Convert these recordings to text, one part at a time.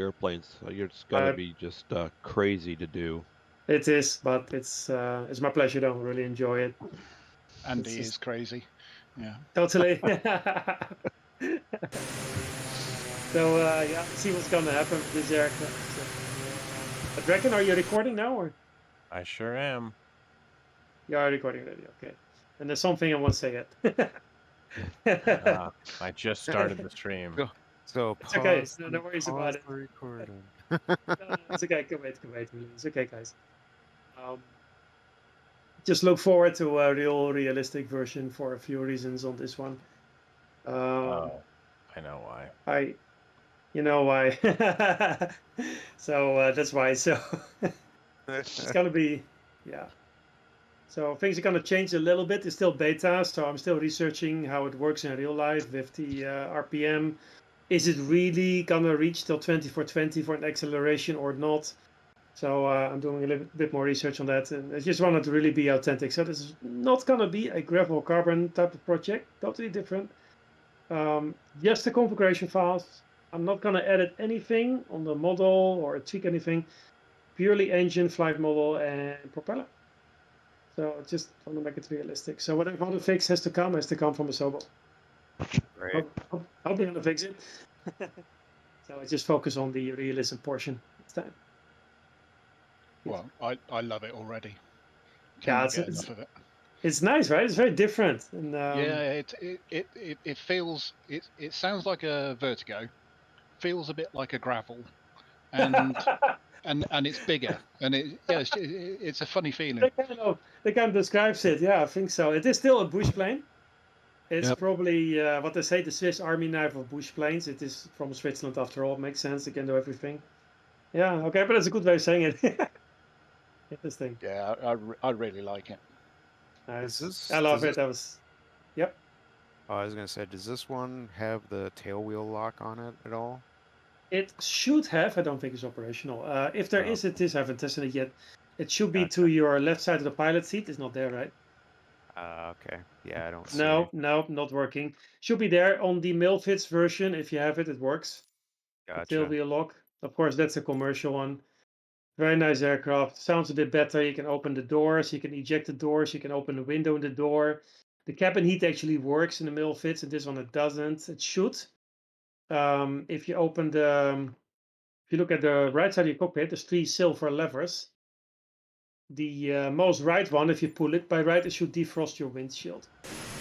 airplanes. It's got to I, be just crazy to do. it is, but it's my pleasure. Though. I really enjoy it. Andy It's is just crazy. Yeah. totally. So yeah, see what's gonna happen with this aircraft. So. But Draken, are you recording now, or I sure am. you are recording already? Okay. And there's something I won't say yet. I just started the stream. So It's okay. pause. No worries Pause about it. the recording. No, it's okay. Can wait. Really. It's okay, guys. Um, just look forward to a realistic version for a few reasons on this one. Oh, I know why. You know why. So that's why. So it's gonna be, yeah. So things are gonna change a little bit. It's still beta, so I'm still researching how it works in real life with the RPM. Is it really gonna reach till 2420 for an acceleration or not? So I'm doing a little bit more research on that, and I just want it to really be authentic. So this is not gonna be a gravel carbon type of project, totally different. Just the configuration files. I'm not gonna edit anything on the model or tweak anything. Purely engine, flight model, and propeller. So I just want to make it realistic. So whatever other fix has to come from Asobo. Right. Hope they're gonna fix it. So I just focus on the realism portion this time. Well, I love it already. Yeah, Cannot get enough of it. It's nice, right? It's very different. And yeah, it feels it sounds like a Vertigo, feels a bit like a gravel, and and it's bigger, and it's a funny feeling. They kind of describes it. Yeah, I think so. It is still a bush plane. It's Yep. probably what they say, the Swiss Army knife of bush planes. It is from Switzerland after all. It makes sense. They can do everything. Yeah, okay, but that's a good way of saying it. Interesting. Yeah, I really like it. Nice. I love it. Yep. I was gonna say, does this one have the tail wheel lock on it at all? It should have. I don't think it's operational. If there is, it is. I haven't tested it yet. It should be to your left side of the pilot seat. It's not there, right? Okay. Yeah, I don't see. No, not working. Should be there on the Milfits version. If you have it, it works. Gotcha. Tail wheel lock. Of course, that's a commercial one. Very nice aircraft. Sounds a bit better. You can open the doors. You can eject the doors. You can open the window in the door. The cabin heat actually works in the Milfits, and this one it doesn't. It should. If you open if you look at the right side of your cockpit, there's 3 silver levers. The most right one, if you pull it by right, it should defrost your windshield.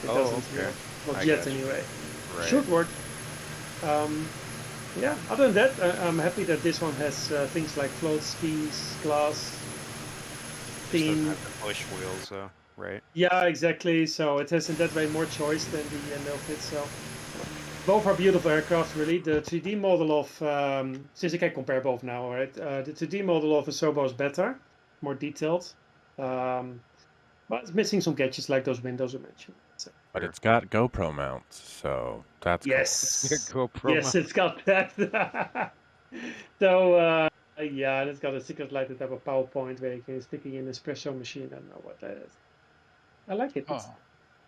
It doesn't here. Not yet anyway. Right. Should work. Yeah, other than that, I'm happy that this one has things like float skis, glass, theme. Push wheels, though, right? Yeah, exactly. So it has in that way more choice than the Milfit. So both are beautiful aircraft, really. The 3D model of, since I can compare both now, right? The 3D model of Asobo is better, more detailed. But it's missing some gadgets like those windows I mentioned. So. But it's got GoPro mounts, so that's yes. Cool. Yes, it's got that. So yeah, and it's got a secret light that have a PowerPoint where you can stick it in an espresso machine. I don't know what that is. I like it.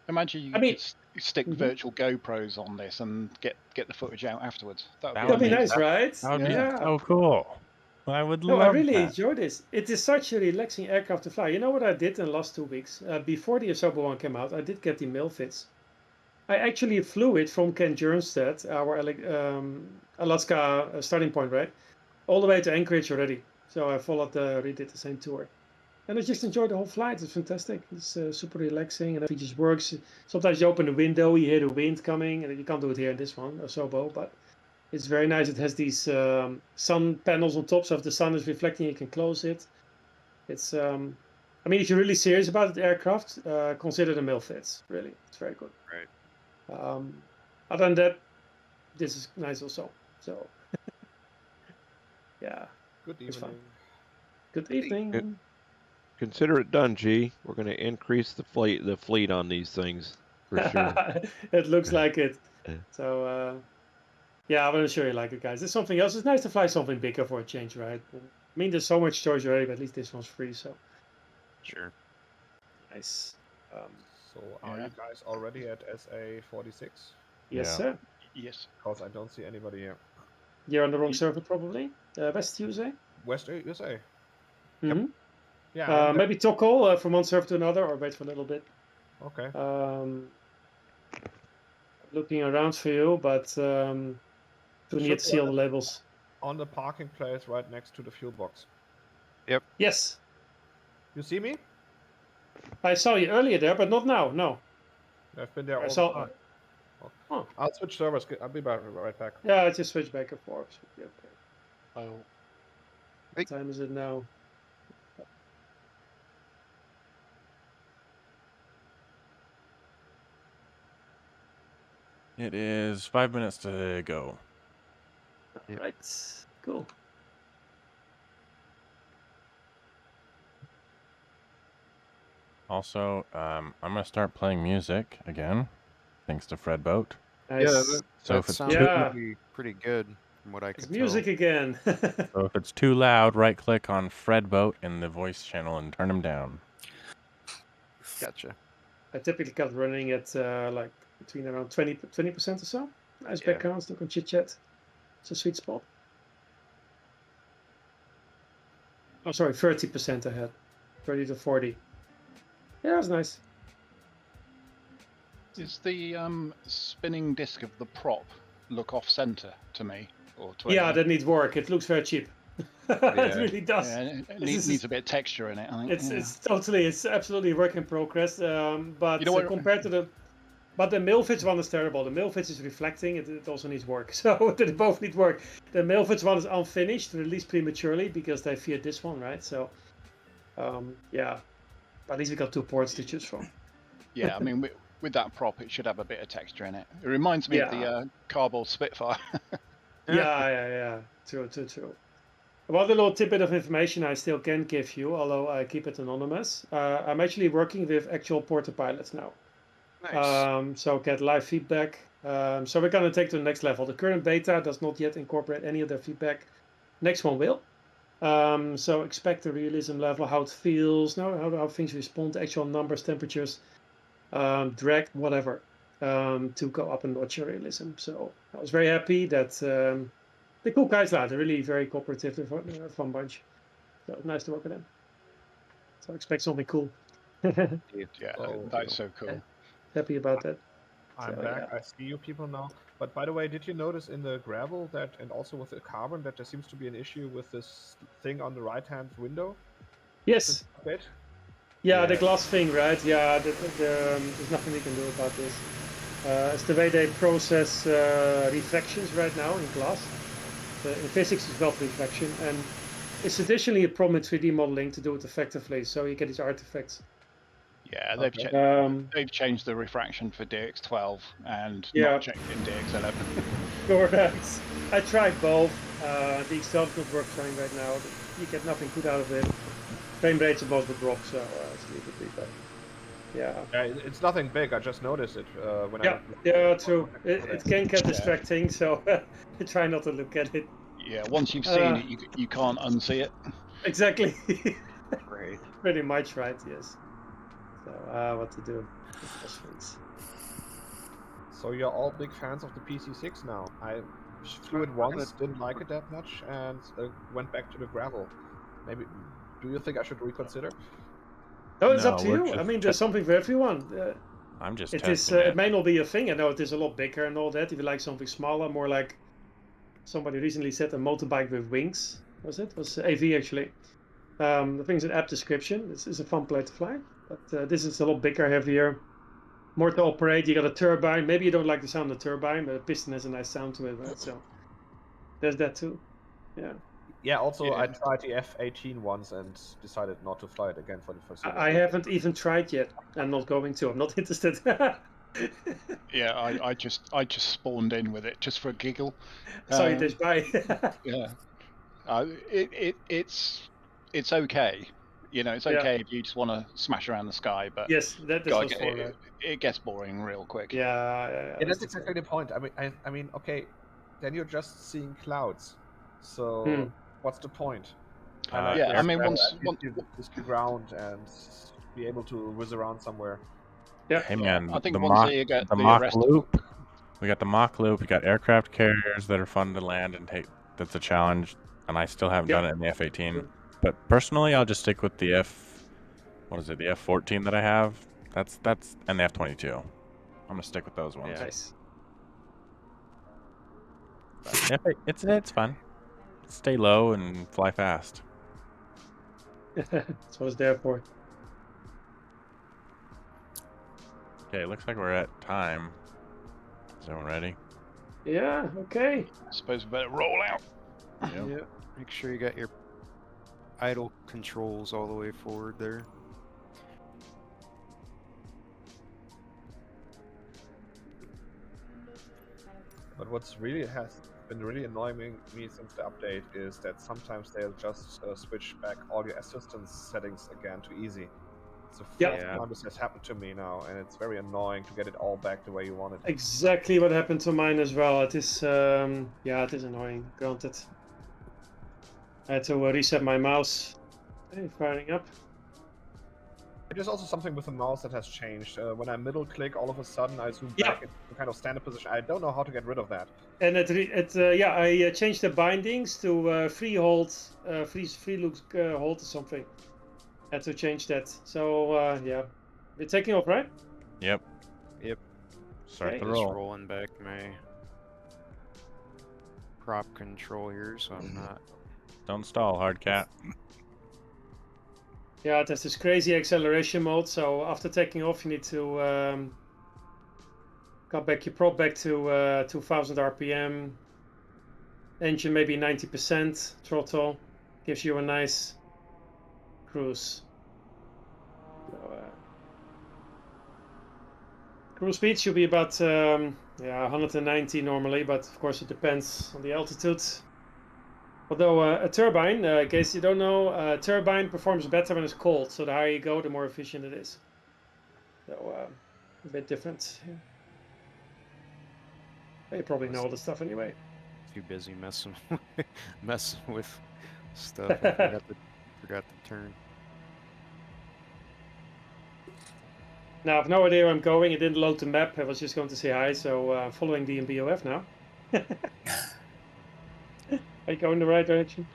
Imagine you could stick virtual GoPros on this and get the footage out afterwards. That'd be nice, right? That would be so cool. I would love I really that. enjoy this. It is such a relaxing aircraft to fly. You know what I did in the last 2 weeks? Before the Asobo one came out, I did get the Milfits. I actually flew it from Kent Jernstedt, our Alaska starting point, right? All the way to Anchorage already. So I redid the same tour. And I just enjoyed the whole flight. It's fantastic. It's super relaxing and everything just works. Sometimes you open the window, you hear the wind coming, and you can't do it here in this one, Asobo, but it's very nice. It has these sun panels on top, so if the sun is reflecting, you can close it. It's, I mean, if you're really serious about the aircraft, consider the Milfits. Really, it's very good. Right. Other than that, this is nice also. So, yeah. Good evening. It's fun. Good evening. Consider it done, G. We're going to increase the fleet on these things for sure. It looks like it. So, yeah, I'm sure you like it, guys. There's something else. It's nice to fly something bigger for a change, right? I mean, there's so much choice already, but at least this one's free, so. Sure. Nice. So are you guys already at SA46? Yes, sir. Yes. Because I don't see anybody here. You're on the wrong server, probably? West USA. West USA. Mm-hmm. Yeah. I'm there. Maybe toggle from one server to another, or wait for a little bit. Okay. Looking around for you, but do need to see all the labels. On the parking place right next to the fuel box. Yes, You see me? I saw you earlier there, but not now. No, I've been there I all saw. the time. Oh, I'll switch servers. I'll be right back. yeah, I just switched back and forth. Should be okay. Oh, What time is it now? It is 5 minutes to go. Yep. Right, cool. Also, I'm gonna start playing music again, thanks to Fred Boat. Nice. Yeah, So that if it's sounds Yeah. pretty good from what I It's could music again. So if it's too loud, right-click on Fred Boat in the voice channel and turn him down. tell. Gotcha. I typically got running at like between around 20% or so. Nice Yeah. backgrounds, no chit chat. It's a sweet spot. Oh, sorry, 30% I had. 30 to 40. Yeah, it's nice. is the spinning disc of the prop look off center to me or to Yeah, anyone? that needs work. It looks very cheap. It really does. Yeah, it This needs is- a bit of texture in it. I think. It's absolutely a work in progress. But You know what- compared to the Milfits one is terrible. The Milfits is reflecting. It also needs work. So they both need work. The Milfits one is unfinished, released prematurely because they feared this one, right? So, yeah. At least we got 2 ports to choose from. Yeah, I mean, with that prop, it should have a bit of texture in it. It reminds me of the cardboard Spitfire. Yeah. True. One little tidbit of information I still can give you, although I keep it anonymous. I'm actually working with actual porter pilots now. Nice. So get live feedback. So we're going to take to the next level. The current beta does not yet incorporate any of their feedback. Next one will. So expect the realism level, how it feels, how things respond to actual numbers, temperatures, drag, whatever, to go up a notch in realism. So I was very happy that the cool guys are. They're really very cooperative. They're a fun bunch. So it's nice to work with them. So expect something cool. Yeah, Oh, that's so cool. Happy about that. I'm So, back. yeah. I see you people now. But by the way, did you notice in the gravel that, and also with the carbon, that there seems to be an issue with this thing on the right-hand window? Yes. Bit? Yeah, the Yeah. glass thing, right? Yeah, there's nothing we can do about this. It's the way they process reflections right now in glass. In physics, it's not reflection, and it's additionally a problem in 3D modeling to do it effectively, so you get these artifacts. Yeah, they've changed the refraction for DX12 and not checked in DX11. Correct. I tried both. DX12 not work fine right now. You get nothing good out of it. Frame rates are both the drop, so it's a little bit but yeah. It's nothing big. I just noticed it when True. It can get distracting, so I try not to look at it. Yeah, once you've seen it, you can't unsee it. Exactly. Great. Pretty much, right? Yes. So what to do? So you're all big fans of the PC6 now. I flew it once, didn't like it that much, and went back to the gravel. Maybe. Do you think I should reconsider? No, it's up No, to we're you. I just mean, there's something for everyone. I'm just It testing is. it. It may not be a thing. I know it is a lot bigger and all that. If you like something smaller, more like somebody recently said a motorbike with wings. Was it? Was AV actually? The thing's an app description. This is a fun plane to fly, but this is a lot bigger, heavier, more to operate. You got a turbine. Maybe you don't like the sound of the turbine, but a piston has a nice sound to it, right? So there's that too. Yeah. Yeah, also I tried the F-18 once and decided not to fly it again for the foreseeable. I haven't even tried yet. I'm not going to. I'm not interested. Yeah, I just spawned in with it just for a giggle. Sorry, it is by. Yeah, it's okay. You know, it's okay if you just want to smash around the sky, but yes, that is what's for that. It gets boring real quick. Yeah, that's exactly the point. I mean, okay, then you're just seeing clouds. So what's the point? I mean, once the ground and be able to whiz around somewhere. Yeah. Hey man, I think the once mock, you get the mock loop. We got the mock loop. We got aircraft carriers that are fun to land and take. That's a challenge. and I still haven't Yep. done it in the F-18. But personally, I'll just stick with the what is it, the F-14 that I have. That's and the F-22. I'm gonna stick with those ones. Yeah. Nice. But it's fun. Stay low and fly fast. That's what it's there for. Okay, looks like we're at time. Is everyone ready? Yeah. Okay. I suppose we better roll out. Yep. Yeah. Make sure you got your idle controls all the way forward there. But what's really has been really annoying me since the update is that sometimes they'll just switch back all your assistance settings again to easy. It's the fourth Yeah. time this has happened to me now, and it's very annoying to get it all back the way you want it. Exactly what happened to mine as well. It is, yeah, it is annoying. Granted, I had to reset my mouse. Okay, firing up. There's also something with the mouse that has changed. When I middle click, all of a sudden I zoom Yeah. back into kind of standard position. I don't know how to get rid of that. And yeah, I changed the bindings to free hold, free look hold or something. Had to change that. So yeah, we're taking off, right? Yep. Yep. Start Okay. the Just roll. rolling back my prop control here, so I'm not. Don't stall, hard cat. Yeah, it has this crazy acceleration mode. So after taking off, you need to cut back your prop back to 2000 RPM. Engine maybe 90%. Throttle gives you a nice cruise. So, cruise speed should be about yeah 190 normally, but of course it depends on the altitude. Although a turbine, in case you don't know, a turbine performs better when it's cold. So the higher you go, the more efficient it is. So a bit different. Yeah. You probably know all the stuff anyway. Too busy messing messing with stuff. I forgot to turn. Now I have no idea where I'm going. It didn't load the map. I was just going to say hi. So I'm following the BOF now. Are you going the right direction?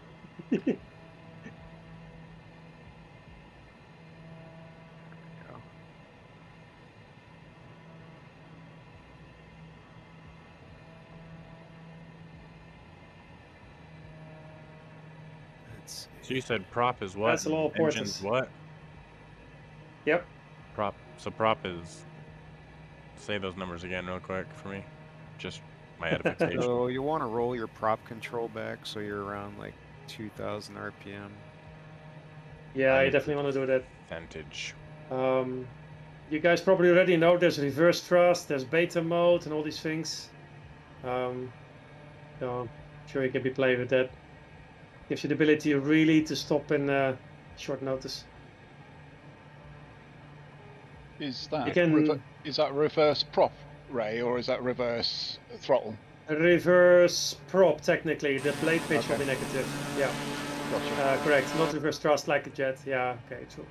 Let's So you said prop is what? That's a lot of and engine's porters. what? Yep. Prop. So prop is. Say those numbers again, real quick, for me. Just my edification. So you want to roll your prop control back so you're around like 2000 RPM. Yeah, I definitely want to do that. Percentage. You guys probably already know there's reverse thrust, there's beta mode, and all these things. So I'm sure you can be playing with that. Gives you the ability really to stop in short notice. Is that You can is that reverse prop, Ray, or is that reverse throttle? reverse prop technically. The blade pitch will Okay. be negative. Yeah, Gotcha. correct. Not reverse thrust like a jet. Yeah, okay, true.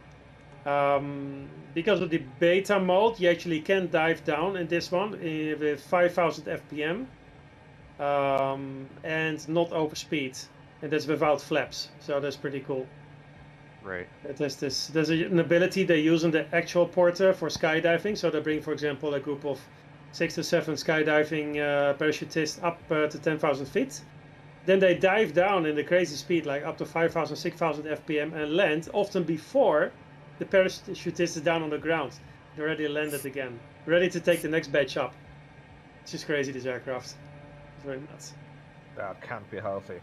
Because of the beta mode, you actually can dive down in this one with 5000 FPM and not over speed, and that's without flaps. So that's pretty cool. Right. There's an ability they use in the actual porter for skydiving. So they bring, for example, a group of 6 to 7 skydiving parachutists up to 10,000 feet. Then they dive down in the crazy speed, like up to 5,000, 6,000 FPM, and land often before the parachutist is down on the ground. They're already landed again, ready to take the next batch up. It's just crazy, this aircraft. It's very nuts. That can't be healthy.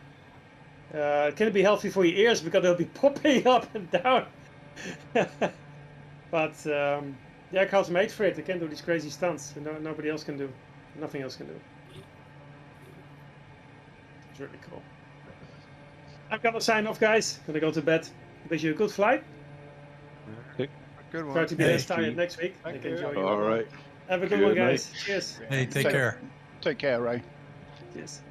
Can it be healthy for your ears because they'll be popping up and down? But the aircraft's made for it. They can do these crazy stunts. Nobody else can do. Nothing else can do. It's really cool. I'm gonna sign off, guys. Gonna go to bed. Wish you a good flight. Good one. Try to be Hey, less tired G. next week. Thank I can you. enjoy you. All right. Have a good Good one, night. guys. Cheers. Hey, take care. Take care, Ray. Cheers.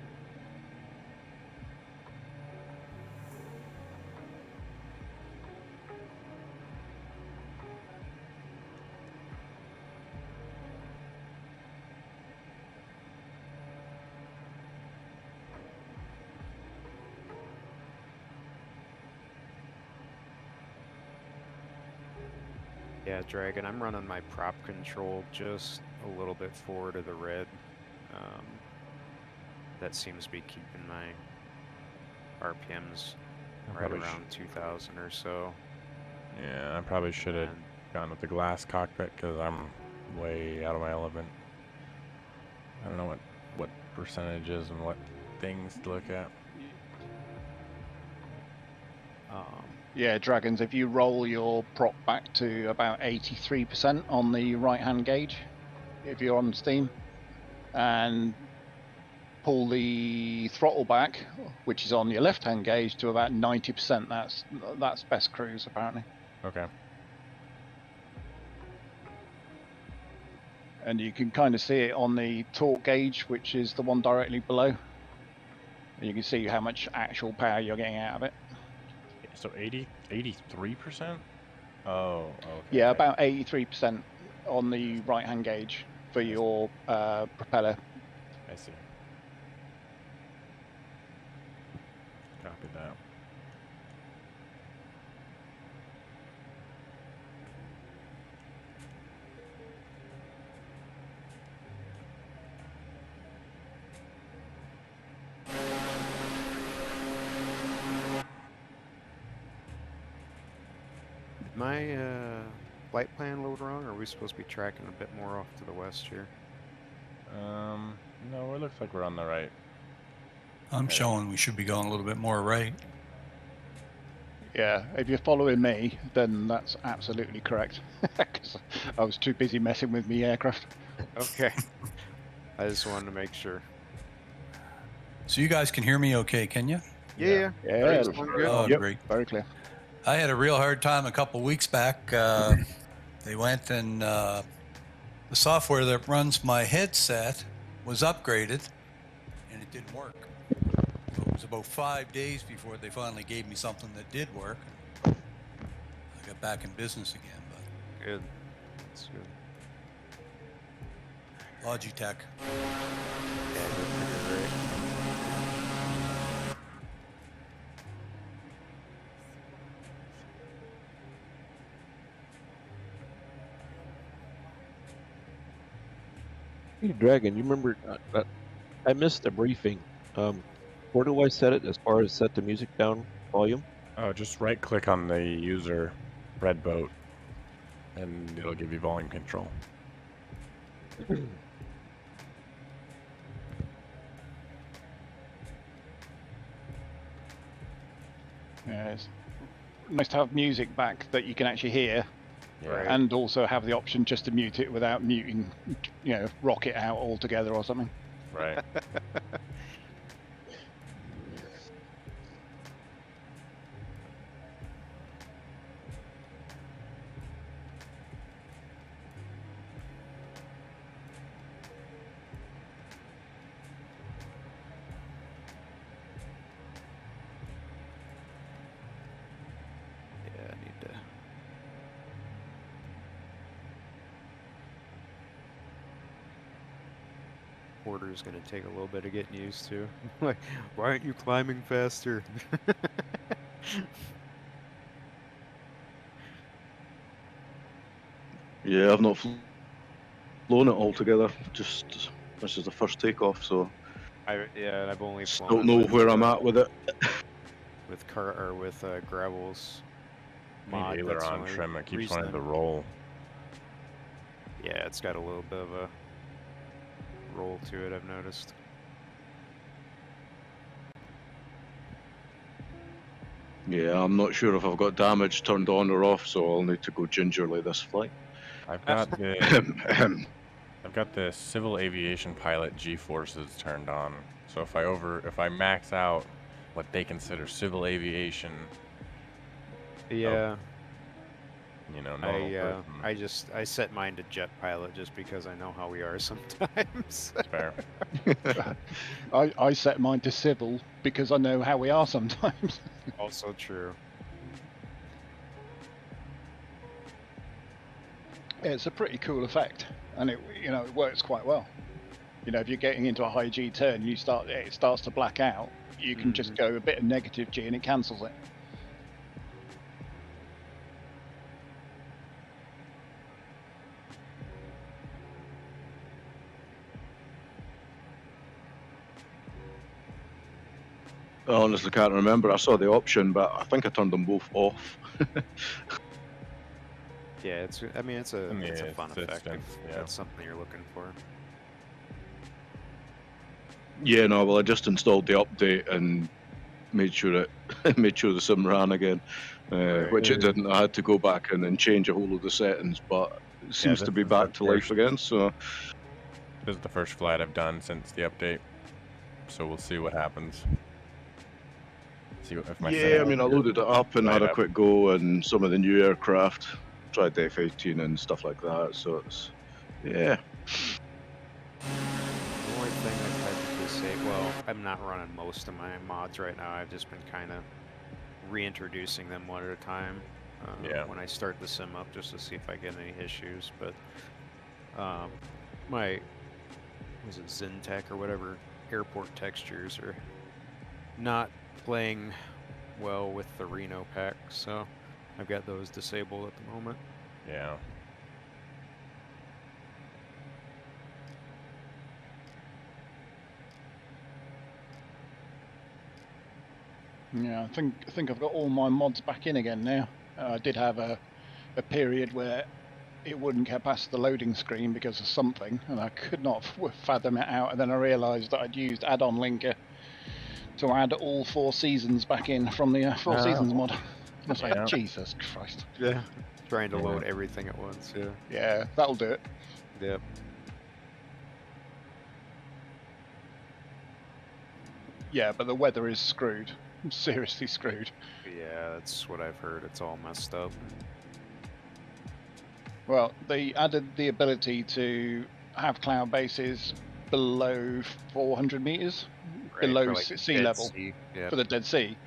Yeah, Dragon, I'm running my prop control just a little bit forward of the red. That seems to be keeping my RPMs right Probably around 2,000 or so. Yeah, I probably should have And gone with the glass cockpit because I'm way out of my element. I don't know what percentages and what things to look at. Yeah, Dragons, if you roll your prop back to about 83% on the right-hand gauge, if you're on Steam, and pull the throttle back, which is on your left-hand gauge, to about 90%, that's best cruise, apparently. Okay. And you can kind of see it on the torque gauge, which is the one directly below. And you can see how much actual power you're getting out of it. So 83%? Oh, okay. Yeah, okay. about 83% on the right-hand gauge for your propeller. I see. Copy that. did my flight plan load wrong, or are we supposed to be tracking a bit more off to the west here? No, it looks like we're on the right. I'm showing we should be going a little bit more right. Yeah, if you're following me, then that's absolutely correct. 'Cause I was too busy messing with me aircraft. Okay. I just wanted to make sure. So you guys can hear me okay, can you? Yeah. Yeah, Sound good. Oh, yep, great. very clear. I had a real hard time a couple weeks back. They went and the software that runs my headset was upgraded and it didn't work. So it was about 5 days before they finally gave me something that did work. I got back in business again, but Good. That's good. Logitech. Yeah, good. Great. Hey, Dragon, you remember? I missed the briefing. Where do I set it as far as set the music down volume? Oh, just right click on the user red boat and it'll give you volume control. Yeah, it's nice to have music back that you can actually hear, Yeah. Right. and also have the option just to mute it without muting, rock it out altogether or something. Right. Yeah, I need to. Order's gonna take a little bit of getting used to. Like, why aren't you climbing faster? Yeah, I've not flown it altogether. Just this is the first takeoff, so I've only flown don't it know with, where I'm at with it. with Gravel's Need mod. That's the aileron only trim. It keeps reason wanting to I'm- roll. Yeah, it's got a little bit of a roll to it, I've noticed. Yeah, I'm not sure if I've got damage turned on or off, so I'll need to go gingerly this flight. I've got the I've got the civil aviation pilot G forces turned on. So if I max out what they consider civil aviation, Yeah, normal person, I set mine to jet pilot just because I know how we are sometimes. it's fair. I set mine to civil because I know how we are sometimes. Also true. It's a pretty cool effect, and it works quite well. If you're getting into a high G turn, it starts to black out. You can just go a bit of negative G, and it cancels it. I honestly can't remember. I saw the option, but I think I turned them both off. Yeah, it's. I mean, it's a And the it's a fun effect if assistance, yeah. that's something you're looking for. Yeah, no, well, I just installed the update and made sure it made sure the sim ran again, Right. which it didn't. I had to go back in and change a whole load of settings, but it seems to this be is the back to life first- again. So This is the first flight I've done since the update, so we'll see what happens. See if my yeah, I settings mean, I loaded it up and light had a up. quick go and some of the new aircraft, tried the F-18 and stuff like that. So it's yeah. The only thing I've had to disable, well, I'm not running most of my mods right now. I've just been kind of reintroducing them one at a time Yeah. when I start the sim up, just to see if I get any issues. But my, was it Zyntech or whatever, airport textures are not playing well with the Reno pack, so I've got those disabled at the moment. Yeah. Yeah, I think I've got all my mods back in again now. I did have a period where it wouldn't get past the loading screen because of something, and I could not fathom it out. And then I realised that I'd used add-on linker to add all 4 seasons back in from the 4 seasons mod. I was like, Yeah. Jesus Christ. Yeah. Trying to Yeah. load everything at once, yeah. Yeah, that'll do it. Yep. Yeah, but the weather is screwed. Seriously screwed. Yeah, that's what I've heard. It's all messed up. Well, they added the ability to have cloud bases below 400 meters, Right, below for like sea Dead level Sea. Yep. for the Dead Sea.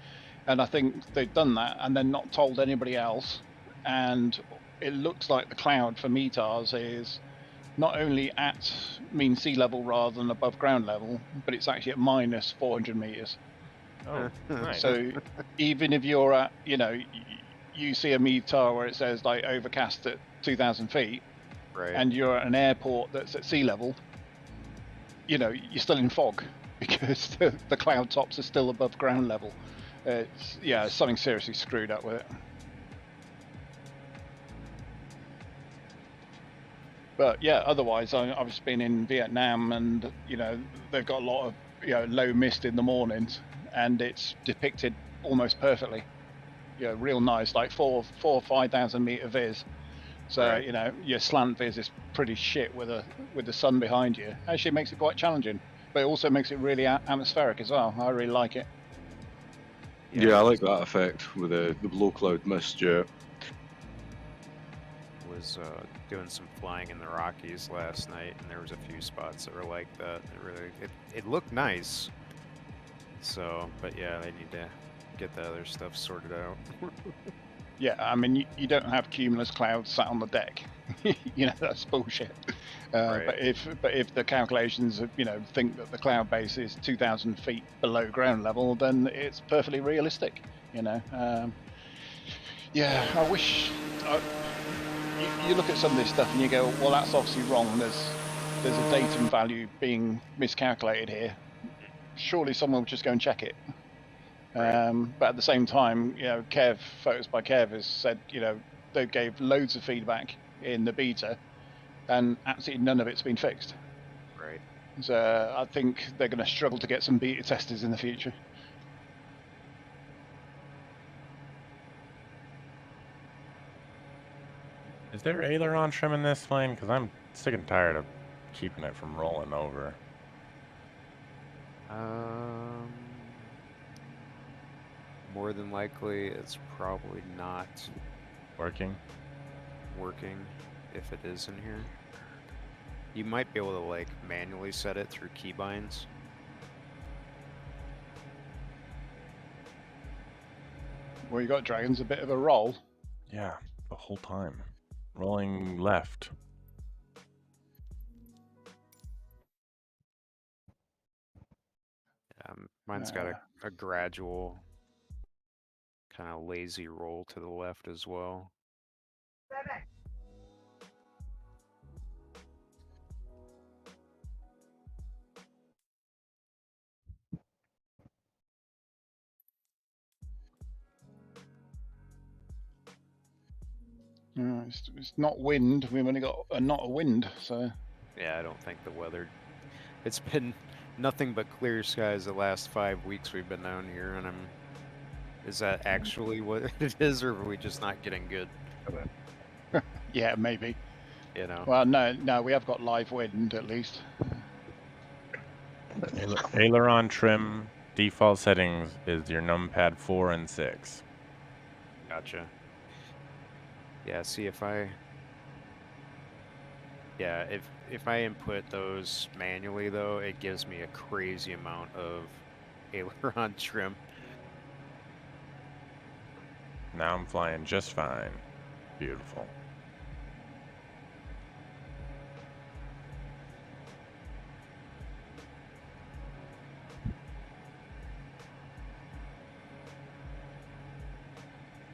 And I think they've done that and then not told anybody else. And it looks like the cloud for METARs is not only at mean sea level rather than above ground level, but it's actually at minus 400 meters. Oh, nice. So even if you're at, you see a METAR where it says like overcast at 2,000 feet, Right. and you're at an airport that's at sea level, you're still in fog because the cloud tops are still above ground level. It's something seriously screwed up with it. But yeah, otherwise, I've just been in Vietnam, and they've got a lot of low mist in the mornings, and it's depicted almost perfectly. Real nice, like 4,000 or 5,000 meter viz. So Right. your slant viz is pretty shit with the sun behind you. Actually, makes it quite challenging, but it also makes it really atmospheric as well. I really like it. Yeah, I like that effect with the low cloud mist. Yeah. Was doing some flying in the Rockies last night, and there was a few spots that were like that. It looked nice. So, but yeah, they need to get the other stuff sorted out. Yeah, I mean, you don't have cumulus clouds sat on the deck. That's bullshit. Right. But if the calculations think that the cloud base is 2,000 feet below ground level, then it's perfectly realistic. Yeah, I wish. You look at some of this stuff and you go, well, that's obviously wrong. There's a datum value being miscalculated here. Surely someone would just go and check it. Right. But at the same time, Kev, Photos by Kev has said, they gave loads of feedback in the beta, and absolutely none of it's been fixed. Right. So I think they're going to struggle to get some beta testers in the future. Is there aileron trim in this plane? Because I'm sick and tired of keeping it from rolling over. More than likely, it's probably not Working? if it is in here. You might be able to like manually set it through keybinds. Well, you got Dragon's a bit of a roll. Yeah, the whole time. Rolling left. Mine's got a gradual kind of lazy roll to the left as well. It's not wind. We've only got a knot of wind, so Yeah, I don't think the weather. It's been nothing but clear skies the last 5 weeks we've been down here, and I'm. Is that actually what it is, or are we just not getting good? yeah, maybe. You know. Well, no, we have got live wind at least. Aileron trim default settings is your numpad 4 and 6. Gotcha. Yeah. See if I. Yeah, if I input those manually though, it gives me a crazy amount of aileron trim. Now I'm flying just fine. Beautiful.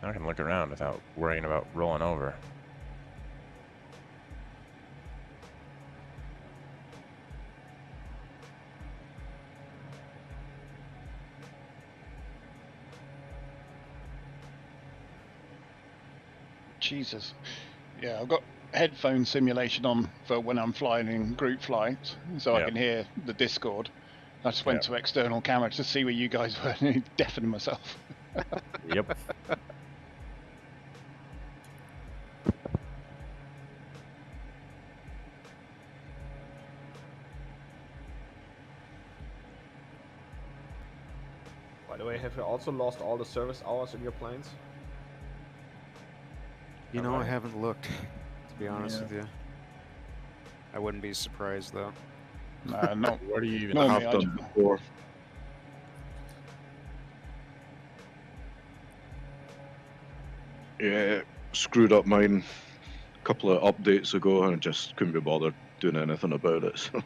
Now I can look around without worrying about rolling over. Jesus. Yeah, I've got headphone simulation on for when I'm flying in group flights, so I Yeah. can hear the Discord. I just went to external camera to see where you guys were and deafened myself. Yep. By the way, have you also lost all the service hours in your planes? You know, I haven't looked, to be honest with you. I wouldn't be surprised though. Not What are you even No, I mate, have I done before. Yeah, screwed up mine a couple of updates ago and just couldn't be bothered doing anything about it. So.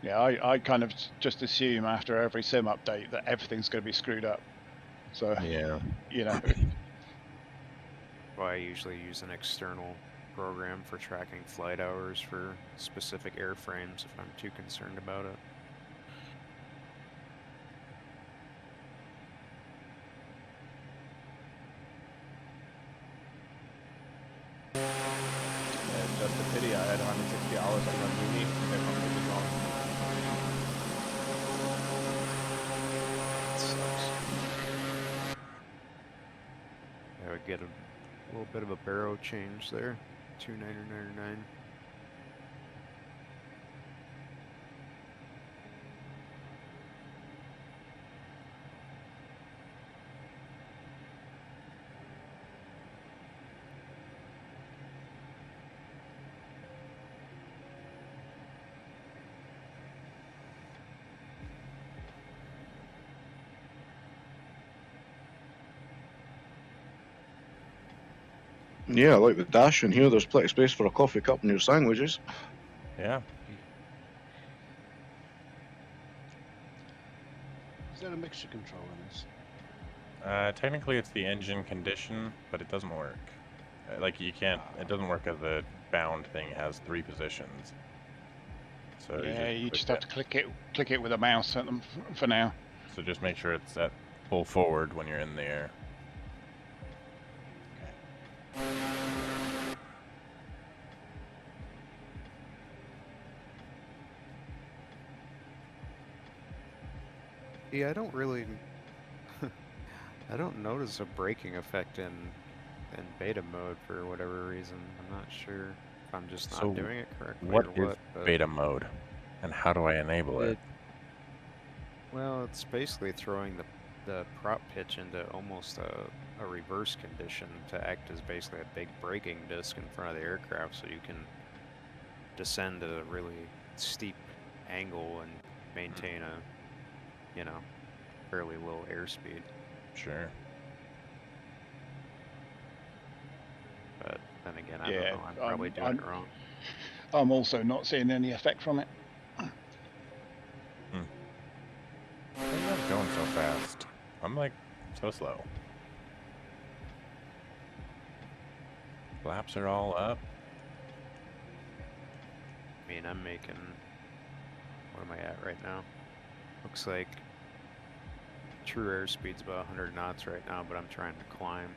Yeah, I kind of just assume after every sim update that everything's going to be screwed up. So, Yeah. you know, Well, I usually use an external program for tracking flight hours for specific airframes if I'm too concerned about it. Yeah, it's just a pity I had 160 hours on my Mini. They completely gone. It sucks. I would get a little bit of a barrow change there. 2999. Yeah, I like the dash in here. There's plenty of space for a coffee cup and your sandwiches. Yeah. Is there a mixture control in this? Technically it's the engine condition, but it doesn't work. Like you can't. It doesn't work as a bound thing. It has 3 positions. So yeah, you click just have to click it with a mouse at them for now. So just make sure it's at full forward when you're in the air. Yeah, I don't really. I don't notice a braking effect in beta mode for whatever reason. I'm not sure if I'm just not So doing it correctly what or is what. But, beta mode, and how do I enable it? well, it's basically throwing the prop pitch into almost a reverse condition to act as basically a big braking disc in front of the aircraft, so you can descend at a really steep angle and maintain a, you know, fairly low airspeed. Sure. But then again, I Yeah, don't know. I'm probably doing it wrong. I'm also not seeing any effect from it. Why are you guys going so fast? I'm like so slow. Flaps are all up. I mean, I'm making. What am I at right now? Looks like true airspeed's about 100 knots right now, but I'm trying to climb.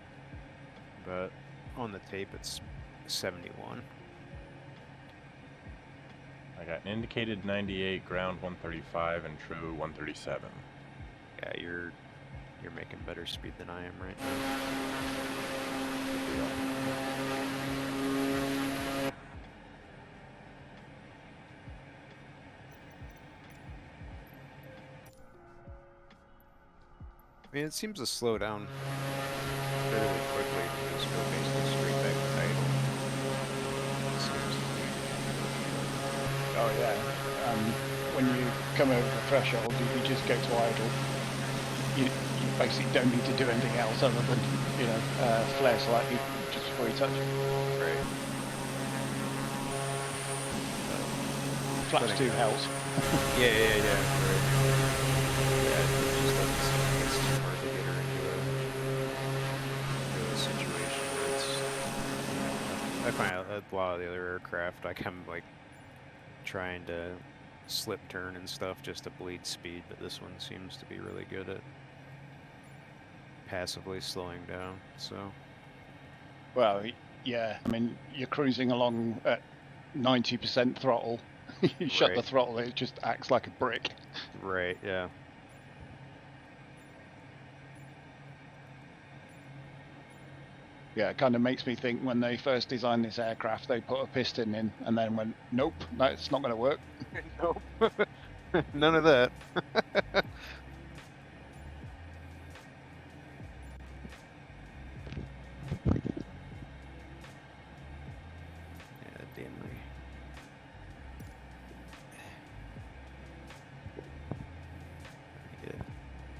But on the tape, it's 71. I got an indicated 98, ground 135, and true 137. Yeah, you're making better speed than I am right now. I mean, it seems to slow down fairly quickly. Just go basically straight back to idle. Oh yeah. When you come over the threshold, if you just go to idle, you basically don't need to do anything else other than, flare slightly just before you touch it. Right. Flaps do help. Yeah, right. Yeah, it just doesn't seem like it's too hard to get her into a situation where it's, I find a lot of the other aircraft, like I'm like trying to slip turn and stuff just to bleed speed, but this one seems to be really good at passively slowing down, so. Well, yeah, I mean, you're cruising along at 90% throttle. You shut the Right. throttle, it just acts like a brick. Right, yeah. Yeah, it kind of makes me think when they first designed this aircraft, they put a piston in and then went, nope, that's not going to work. Nope. None of that. Yeah, dimly. Get it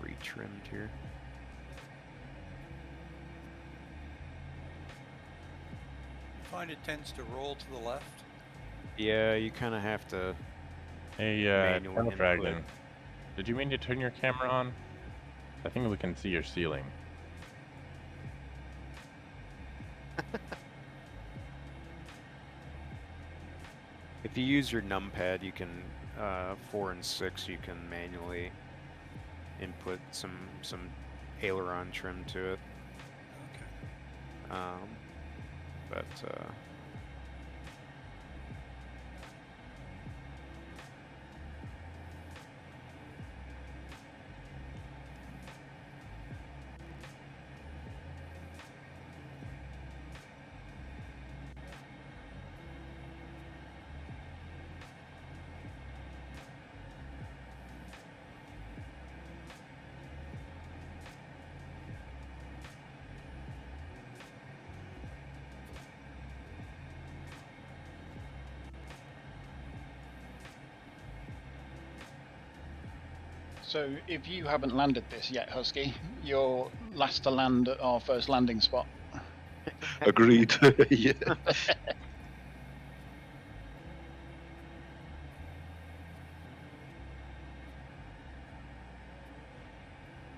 retrimmed here. You find it tends to roll to the left? Yeah, you kind of have to. Hey, Manual Tunnel input. Dragon, did you mean to turn your camera on? I think we can see your ceiling. If you use your numpad, you can 4 and 6. You can manually input some aileron trim to it. Okay. But So if you haven't landed this yet, Husky, you're last to land at our first landing spot. Agreed. Yeah.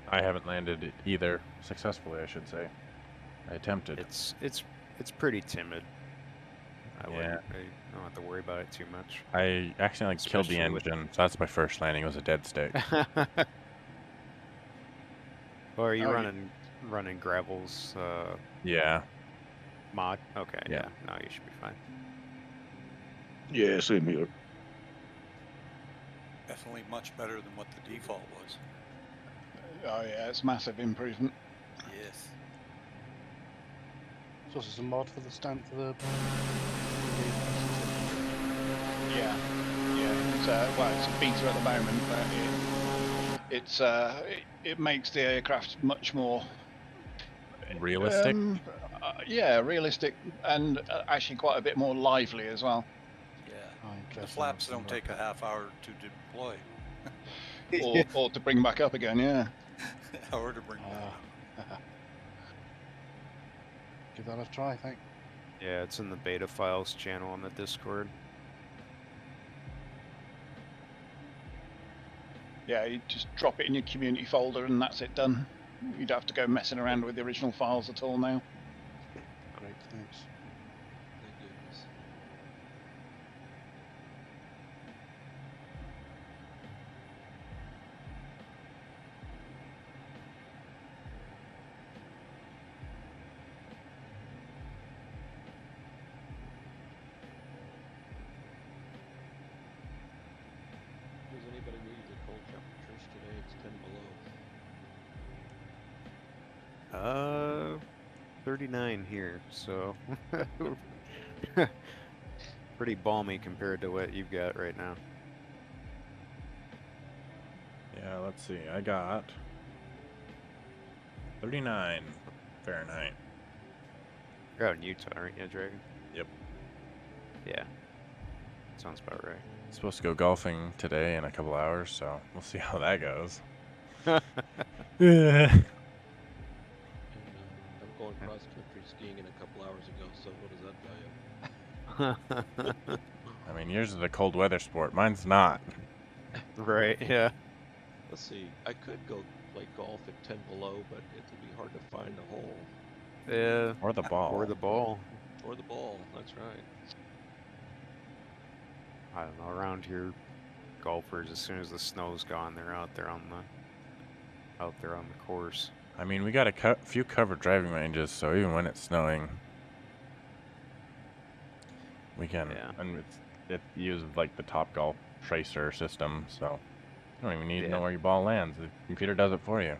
I haven't landed it either successfully, I should say. I attempted. it's pretty timid. I Yeah. don't have to worry about it too much. I accidentally killed the Especially with- engine, so that's my first landing. It was a dead stick. Or are you Oh, running Gravel's Yeah. mod? Okay, Yeah. yeah. No, you should be fine. Yeah, same here. Definitely much better than what the default was. Oh yeah, it's massive improvement. Yes. So this is a mod for the stand for the. Yeah, it's it's a beta at the moment, but it makes the aircraft much more Realistic? yeah, realistic and actually quite a bit more lively as well. Yeah. Oh, The flaps don't take a half hour to deploy. Or to bring back up again, yeah. Or to bring back up. Give that a try, I think. Yeah, it's in the beta files channel on the Discord. Yeah, you just drop it in your community folder and that's it done. You don't have to go messing around with the original files at all now. Great, thanks. Thank goodness. 39 here, so pretty balmy compared to what you've got right now. Yeah, let's see. I got 39 Fahrenheit. You're out in Utah, aren't you, Dragon? Yep. Yeah. Sounds about right. Supposed to go golfing today in a couple hours, so we'll see how that goes. And I'm going cross country skiing in a couple hours ago. So what does that tell you? I mean, yours is a cold weather sport. Mine's not. Right, yeah. Let's see. I could go play golf at 10 below, but it'll be hard to find a hole. Yeah. Or the ball. Or the ball. Or the ball. That's right. I don't know. Around here, golfers, as soon as the snow's gone, they're out there on the course. I mean, we got a few covered driving ranges, so even when it's snowing, we can. Yeah. And it uses like the Top Golf tracer system, so you don't even need to know where your ball lands. The computer does it for you.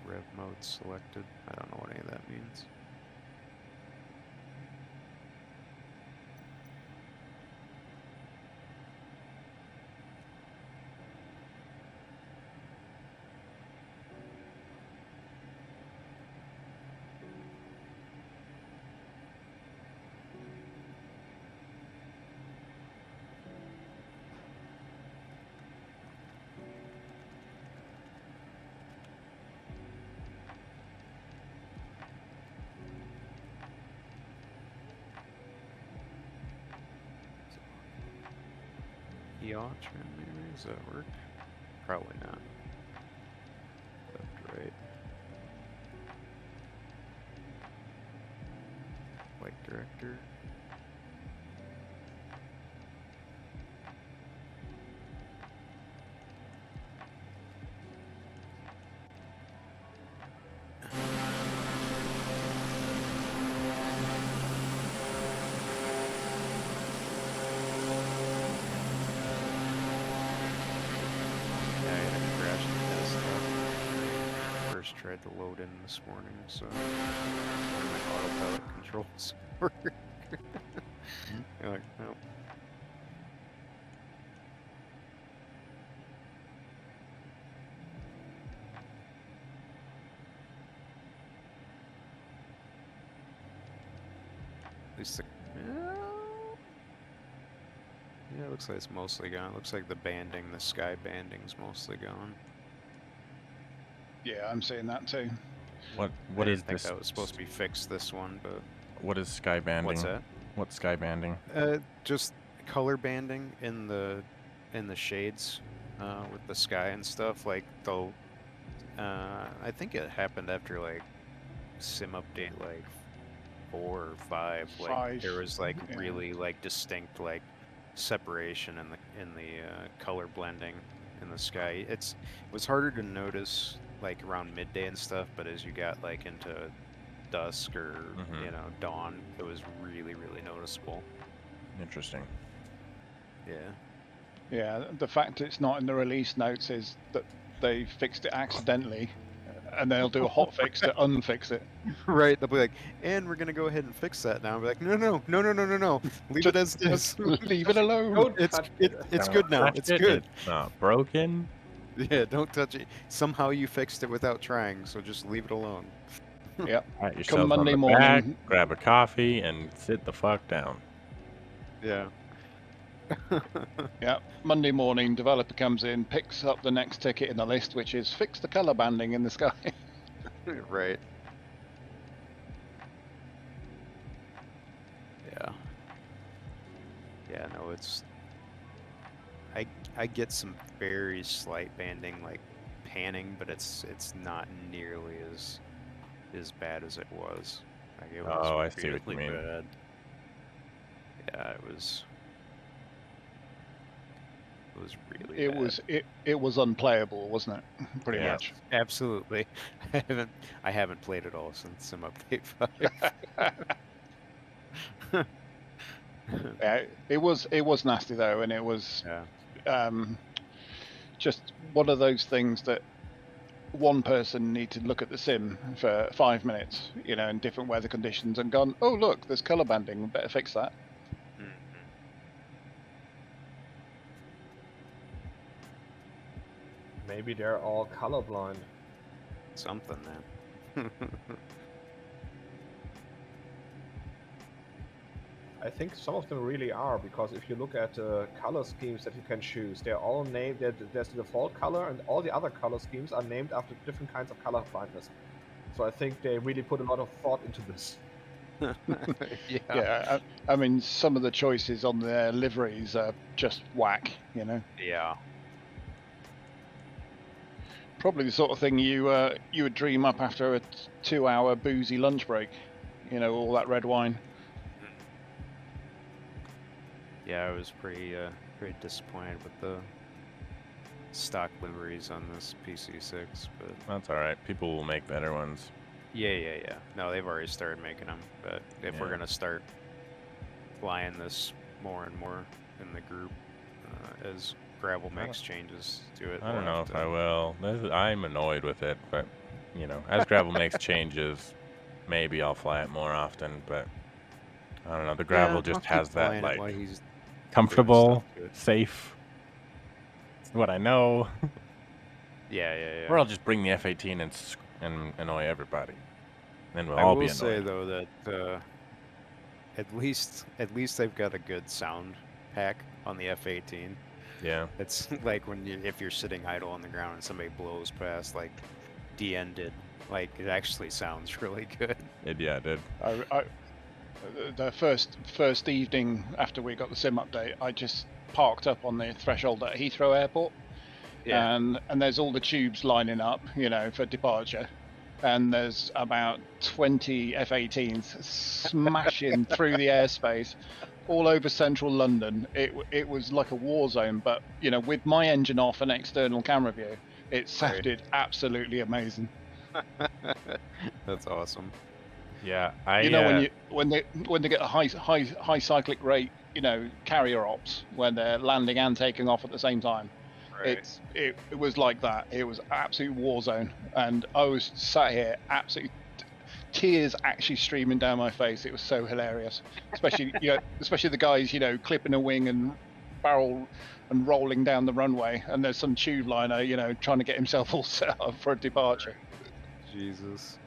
Rev mode selected. I don't know what any of that means. Yacht maybe? Does that work? Probably not. Left, right. Flight director. Tried to load in this morning, so my autopilot controls work. You're like, no. At least the yeah, it looks like it's mostly gone. It looks like the banding, the sky banding's mostly gone. Yeah, I'm seeing that too. What I is didn't think this? that was supposed to be fixed, this one, but What is sky banding? what's that? What's sky banding? Just color banding in the shades with the sky and stuff. Like the I think it happened after like sim update like 4 or 5. Like 5, there was like yeah. really like distinct like separation in the color blending in the sky. It was harder to notice like around midday and stuff, but as you got like into dusk or you know dawn, it was really noticeable. Interesting. Yeah. Yeah, the fact it's not in the release notes is that they fixed it accidentally, and they'll do a hotfix to unfix it. Right, they'll be like, and we're gonna go ahead and fix that now. I'll be like, no, leave it as is. Leave it alone. Don't It's touch it's good now. It's Touch it, good. It's not broken. Yeah, don't touch it. Somehow you fixed it without trying, so just leave it alone. Yep. Pat yourself on Monday the morning. back, grab a coffee, and sit the fuck down. Yeah. Yeah, Monday morning, developer comes in, picks up the next ticket in the list, which is fix the color banding in the sky. Right. Yeah. Yeah, no, it's I get some very slight banding like panning, but it's not nearly as bad as it was. Like it was Oh, I see what you really mean. bad. Yeah, it was really It bad. was it was unplayable, wasn't it? Pretty Yeah. much. Absolutely. I haven't played it all since Sim Update 5. Yeah, it was nasty though, and it was Yeah. just one of those things that one person needed to look at the sim for 5 minutes, in different weather conditions, and gone, oh look, there's color banding, we better fix that. Mhm. Maybe they're all colorblind. Something, man. I think some of them really are, because if you look at the color schemes that you can choose, they're all named. There's the default color, and all the other color schemes are named after different kinds of color blindness. So I think they really put a lot of thought into this. Yeah. Yeah, I mean, some of the choices on their liveries are just whack, Yeah. Probably the sort of thing you would dream up after a 2-hour boozy lunch break, all that red wine. Yeah, I was pretty disappointed with the stock liveries on this PC6, but That's all right. People will make better ones. yeah. No, they've already started making them, but if we're Yeah. gonna start flying this more and more in the group as gravel makes changes to it, I don't we'll know have if to- I will. I'm annoyed with it, but as gravel makes changes, maybe I'll fly it more often. But I don't know. The gravel I'll just keep has that flying it like while he's comfortable, stuff to it. safe. It's what I know. Yeah. Or I'll just bring the F-18 and annoy everybody. Then we'll I all will be say annoyed. though that at least they've got a good sound pack on the F-18. Yeah. It's like if you're sitting idle on the ground and somebody blows past like DN did, like it actually sounds really good. It did. The first evening after we got the sim update, I just parked up on the threshold at Heathrow Airport, and there's all the tubes lining up, for departure, and there's about 20 F-18s smashing through the airspace all over central London. It was like a war zone, but with my engine off and external camera view, it sounded absolutely amazing. That's awesome. Yeah, when they get a high cyclic rate, carrier ops when they're landing and taking off at the same time. Right. It was like that. It was absolute war zone, and I was sat here absolutely tears actually streaming down my face. It was so hilarious, especially the guys clipping a wing and barrel and rolling down the runway, and there's some tube liner trying to get himself all set up for a departure. Jesus.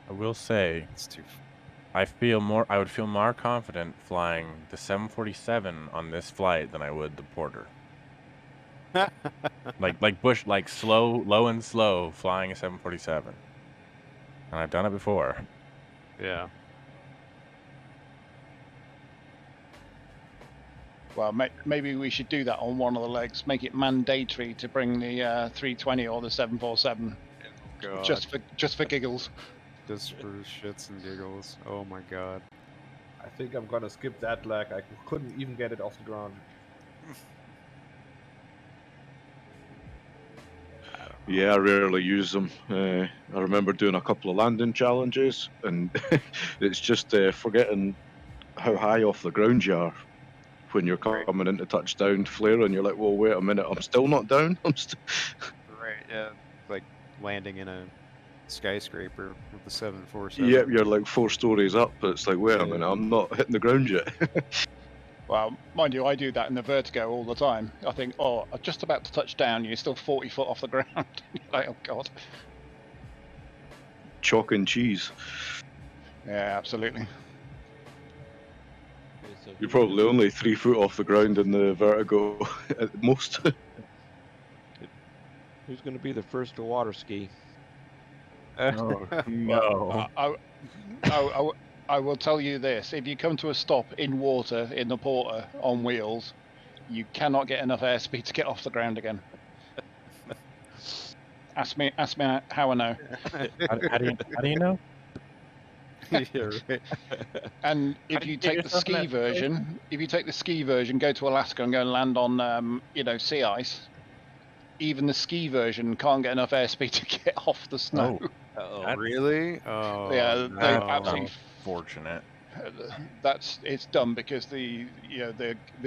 I will say It's too. I would feel more confident flying the 747 on this flight than I would the Porter. like low and slow flying a 747. And I've done it before. Yeah. Well, maybe we should do that on one of the legs. Make it mandatory to bring the 320 or the 747, God. just for giggles. Just for shits and giggles. Oh my god. I think I'm gonna skip that leg. I couldn't even get it off the ground. Yeah, I rarely use them. I remember doing a couple of landing challenges, and it's just forgetting how high off the ground you are when you're coming into touchdown flare, and you're like, "Well, wait a minute, I'm still not down." Right. Yeah. Like landing in a skyscraper with the 747. Yep, you're like 4 stories up, but it's like, wait a Yeah. minute, I'm not hitting the ground yet. Well, mind you, I do that in the Vertigo all the time. I think, oh, I'm just about to touch down. You're still 40 foot off the ground. Like, oh god. Chalk and cheese. Yeah, absolutely. Okay, so You're probably only 3 foot off the ground in the Vertigo at most. who's going to be the first to water ski? Oh, no. I will tell you this: if you come to a stop in water in the Porter on wheels, you cannot get enough airspeed to get off the ground again. Ask me how I know. How do you know? Yeah, right. And How if did you you get take the yourself in ski that version, go to Alaska and go and land on sea ice. Even the ski version can't get enough airspeed to get off the snow. Oh, Oh, really? Oh, Yeah, they no. absolutely fortunate. it's done because the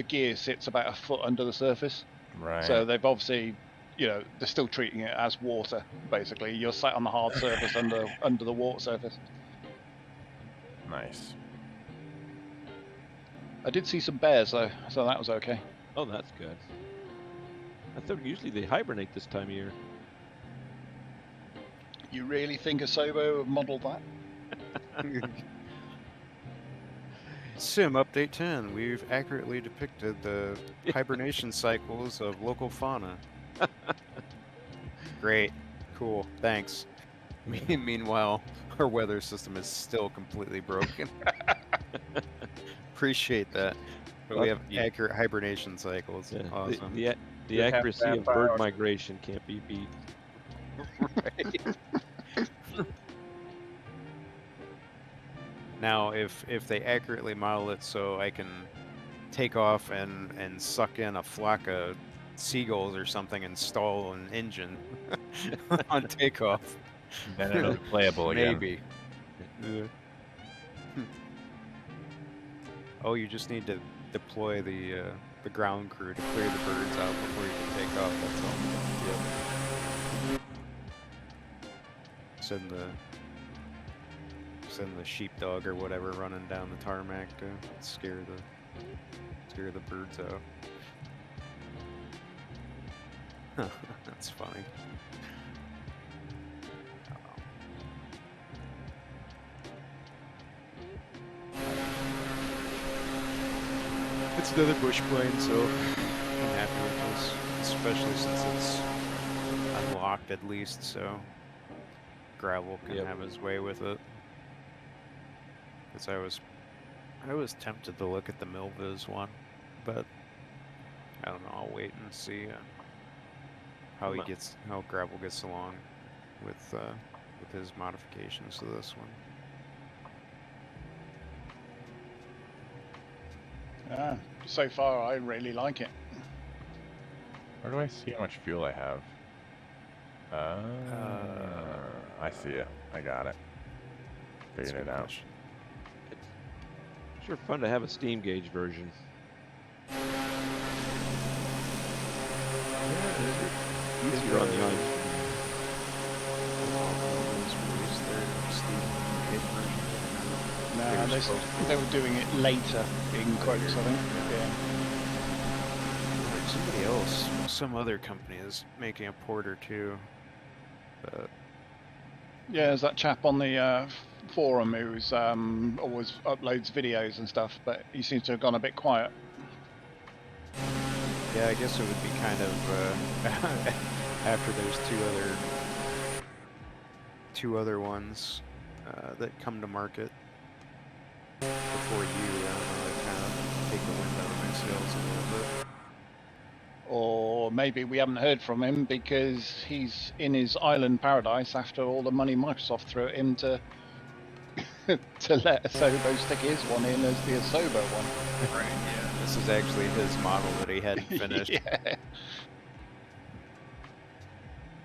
gear sits about a foot under the surface. Right. So they've obviously, they're still treating it as water. Basically, you're sat on the hard surface under the water surface. Nice. I did see some bears though, so that was okay. Oh, that's good. I thought usually they hibernate this time of year. You really think Asobo modelled that? Sim Update 10. We've accurately depicted the hibernation cycles of local fauna. Great. Cool. Thanks. Meanwhile, our weather system is still completely broken. Appreciate that. But we have accurate hibernation cycles. Yeah, Awesome. the accuracy of bird migration can't be beat. Right. Now, if they accurately model it so I can take off and suck in a flock of seagulls or something and stall an engine on takeoff, Then it'll be playable again. maybe. Oh, you just need to deploy the ground crew to clear the birds out before you can take off. That's all. Yep. Send the sheepdog or whatever running down the tarmac to scare the birds out. That's funny. It's another bush plane, so I'm happy with this, especially since it's unlocked at least, so Gravel can have his way with it. Because I was tempted to look at the Milviz one, but I don't know. I'll wait and see how Gravel gets along with his modifications to this one. So far, I really like it. Where do I see how much fuel I have? I see it. I got it. Figured it out. It's sure fun to have a steam gauge version. Easier on the eyes. No, they were doing it later in quotes, I think. Yeah. Somebody else, some other company is making a porter too. But yeah, there's that chap on the forum who's always uploads videos and stuff, but he seems to have gone a bit quiet. Yeah, I guess it would be kind of after there's two other ones that come to market before you. I don't know, I kind of take the wind out of my sails a little bit. Or maybe we haven't heard from him because he's in his island paradise after all the money Microsoft threw at him to let Asobo stick his one in as the Asobo one. Right, yeah. This is actually his model that he hadn't finished. Yeah.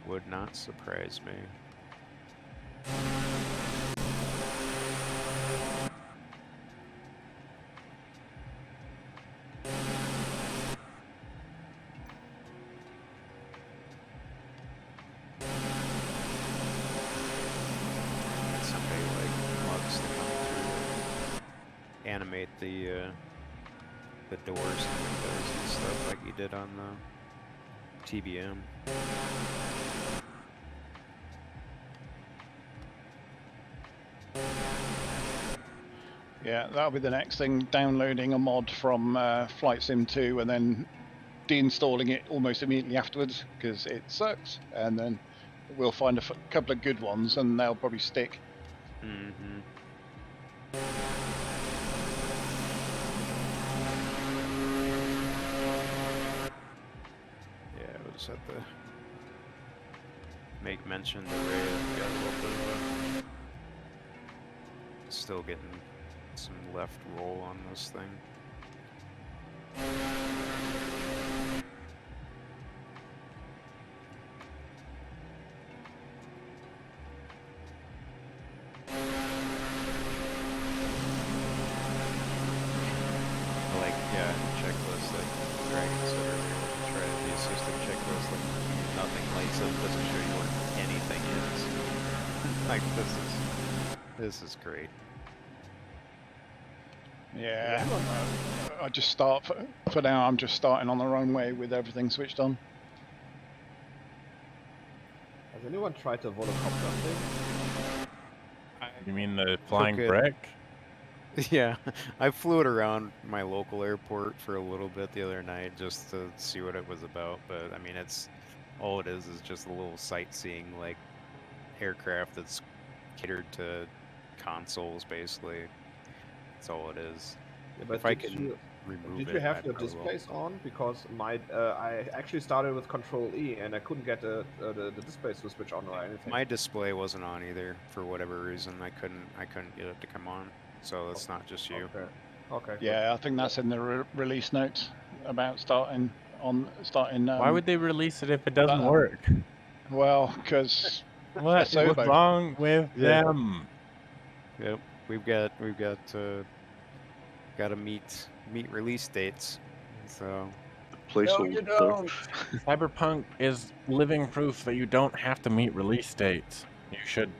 Would not surprise me. Animate the doors and windows and stuff like you did on the TBM. Yeah, that'll be the next thing, downloading a mod from Flight Sim 2 and then deinstalling it almost immediately afterwards because it sucks, and then we'll find a couple of good ones and they'll probably stick. Mm-hmm. Just have to make mention to Ray that got a little bit of still getting some left roll on this thing. like, yeah, checklist that Dragon said earlier. Try the assistant checklist, like nothing lights up, doesn't show you where anything is. Like this is great. Yeah, I just start for now. I'm just starting on the runway with everything switched on. Has anyone tried the volocopter thing? You mean the flying it. brick? Yeah, I flew it around my local airport for a little bit the other night just to see what it was about. But I mean, it's all it is just a little sightseeing like aircraft that's catered to consoles, basically. That's all it is. Yeah, but If I can remove did it, you I have your probably will. displays on? Because my I actually started with Control E and I couldn't get the displays to switch on or anything. My display wasn't on either for whatever reason. I couldn't get it to come on. So it's not just you. Okay. Okay. Yeah, I think that's in the release notes about starting. Why would they release it if it doesn't work? Well, because What's Asobo. wrong with them? Yep, we've got to meet release dates. So Placeholder. Cyberpunk is living proof that you don't have to meet release dates. You should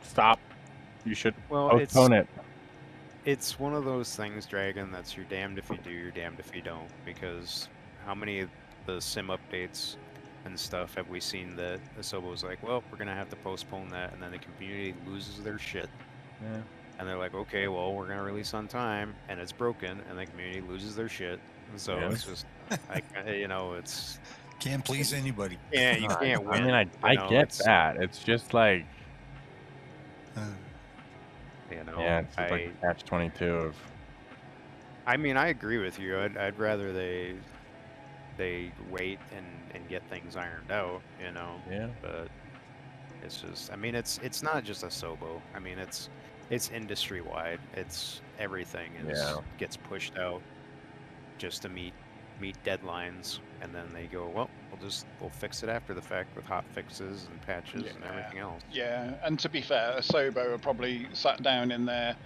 stop. You should postpone it. It's one of those things, Dragon, that's you're damned if you do, you're damned if you don't. Because how many of the sim updates and stuff have we seen that Asobo's like, well, we're gonna have to postpone that, and then the community loses their shit. Yeah. And they're like, okay, well, we're gonna release on time, and it's broken, and the community loses their shit. So it's just, like, it's Can't please anybody. yeah, you can't win. I mean, I get that. It's just like, yeah, it's just like a catch-22 of. I mean, I agree with you. I'd rather they wait and get things ironed out, Yeah. But it's just, I mean, it's not just Asobo. I mean, it's industry wide. It's everything gets pushed out just to meet deadlines, and then they go, well, we'll fix it after the fact with hot fixes and patches and everything else. Yeah, and to be fair, Asobo are probably sat down in their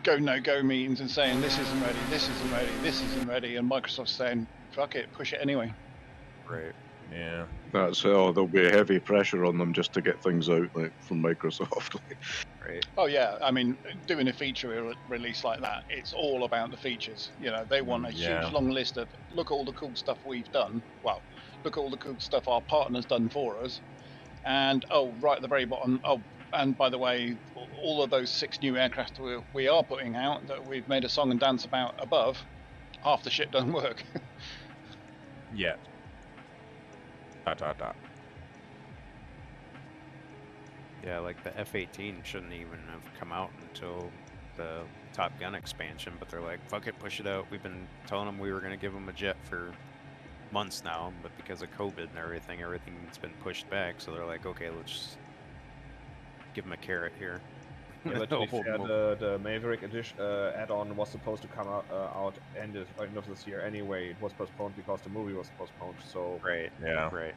go meetings and saying this isn't ready, this isn't ready, this isn't ready, and Microsoft's saying fuck it, push it anyway. Right. Yeah. That's there'll be heavy pressure on them just to get things out, like from Microsoft. Right. Oh yeah, I mean, doing a feature release like that, it's all about the features. They want a huge long list of look at all the cool stuff we've done. Well, look at all the cool stuff our partner's done for us, and right at the very bottom, and by the way, all of those 6 new aircraft we are putting out that we've made a song and dance about above, half the shit doesn't work. Yeah. ... Yeah, like the F-18 shouldn't even have come out until the Top Gun expansion, but they're like, fuck it, push it out. We've been telling them we were going to give them a jet for months now, but because of COVID and everything's been pushed back, so they're like, okay, let's just give them a carrot here. Yeah, but to be fair, the Maverick edition add-on was supposed to come out end of this year anyway. It was postponed because the movie was postponed, so... Right, yeah. Right.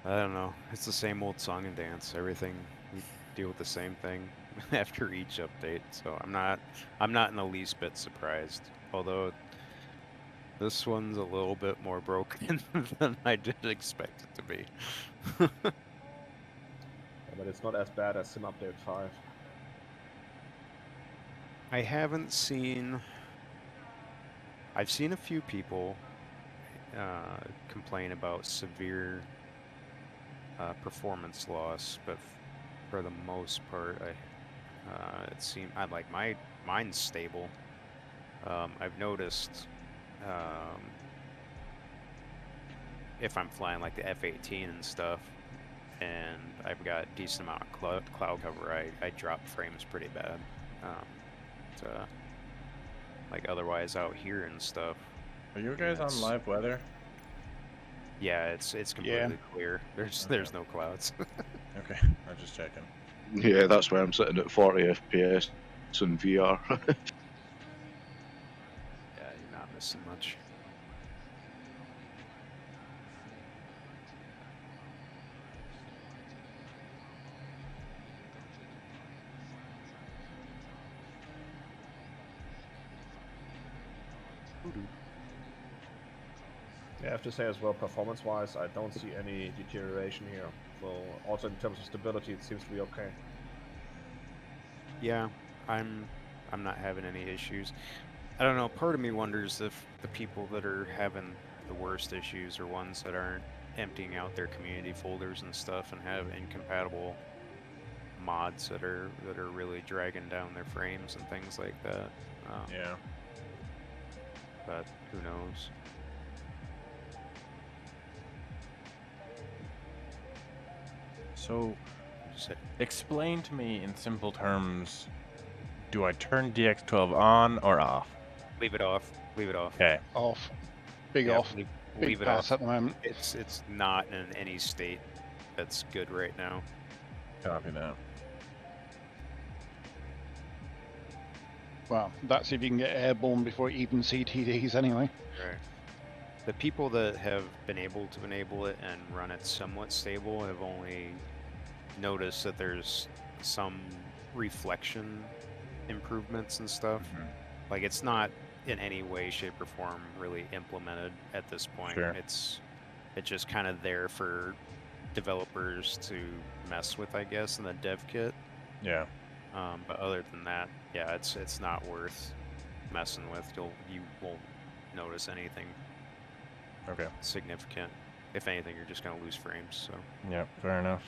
I don't know. It's the same old song and dance. Everything, we deal with the same thing after each update. So I'm not in the least bit surprised. Although this one's a little bit more broken than I did expect it to be. Yeah, but it's not as bad as Sim Update 5. I haven't seen... I've seen a few people complain about severe performance loss, but for the most part, it seemed like mine's stable. I've noticed if I'm flying like the F-18 and stuff, and I've got a decent amount of cloud cover, I drop frames pretty bad. Like otherwise out here and stuff. Are you guys on live weather? Yeah, it's completely clear. There's no clouds. Okay, I'm just checking. Yeah, that's why I'm sitting at 40 FPS in VR. Yeah, you're not missing much. Yeah, I have to say as well, performance-wise, I don't see any deterioration here. So also in terms of stability, it seems to be okay. Yeah, I'm not having any issues. I don't know, part of me wonders if the people that are having the worst issues are ones that aren't emptying out their community folders and stuff and have incompatible mods that are really dragging down their frames and things like that. Yeah. But who knows? So, Just explain to me in simple terms, do I turn DX12 on or off? leave it off. Leave it off. Okay. Off. Big Yeah, off. Leave, Big leave it pass off. at the moment. It's not in any state that's good right now. Copy that. Well, that's if you can get airborne before it even CTDs anyway. Right. The people that have been able to enable it and run it somewhat stable have only noticed that there's some reflection improvements and stuff. Like, it's not in any way, shape, or form really implemented at this point. Sure. It's just kind of there for developers to mess with, I guess, in the dev kit. Yeah. But other than that, yeah, it's not worth messing with. You won't notice anything Okay. significant. If anything, you're just gonna lose frames. So Yep, fair enough.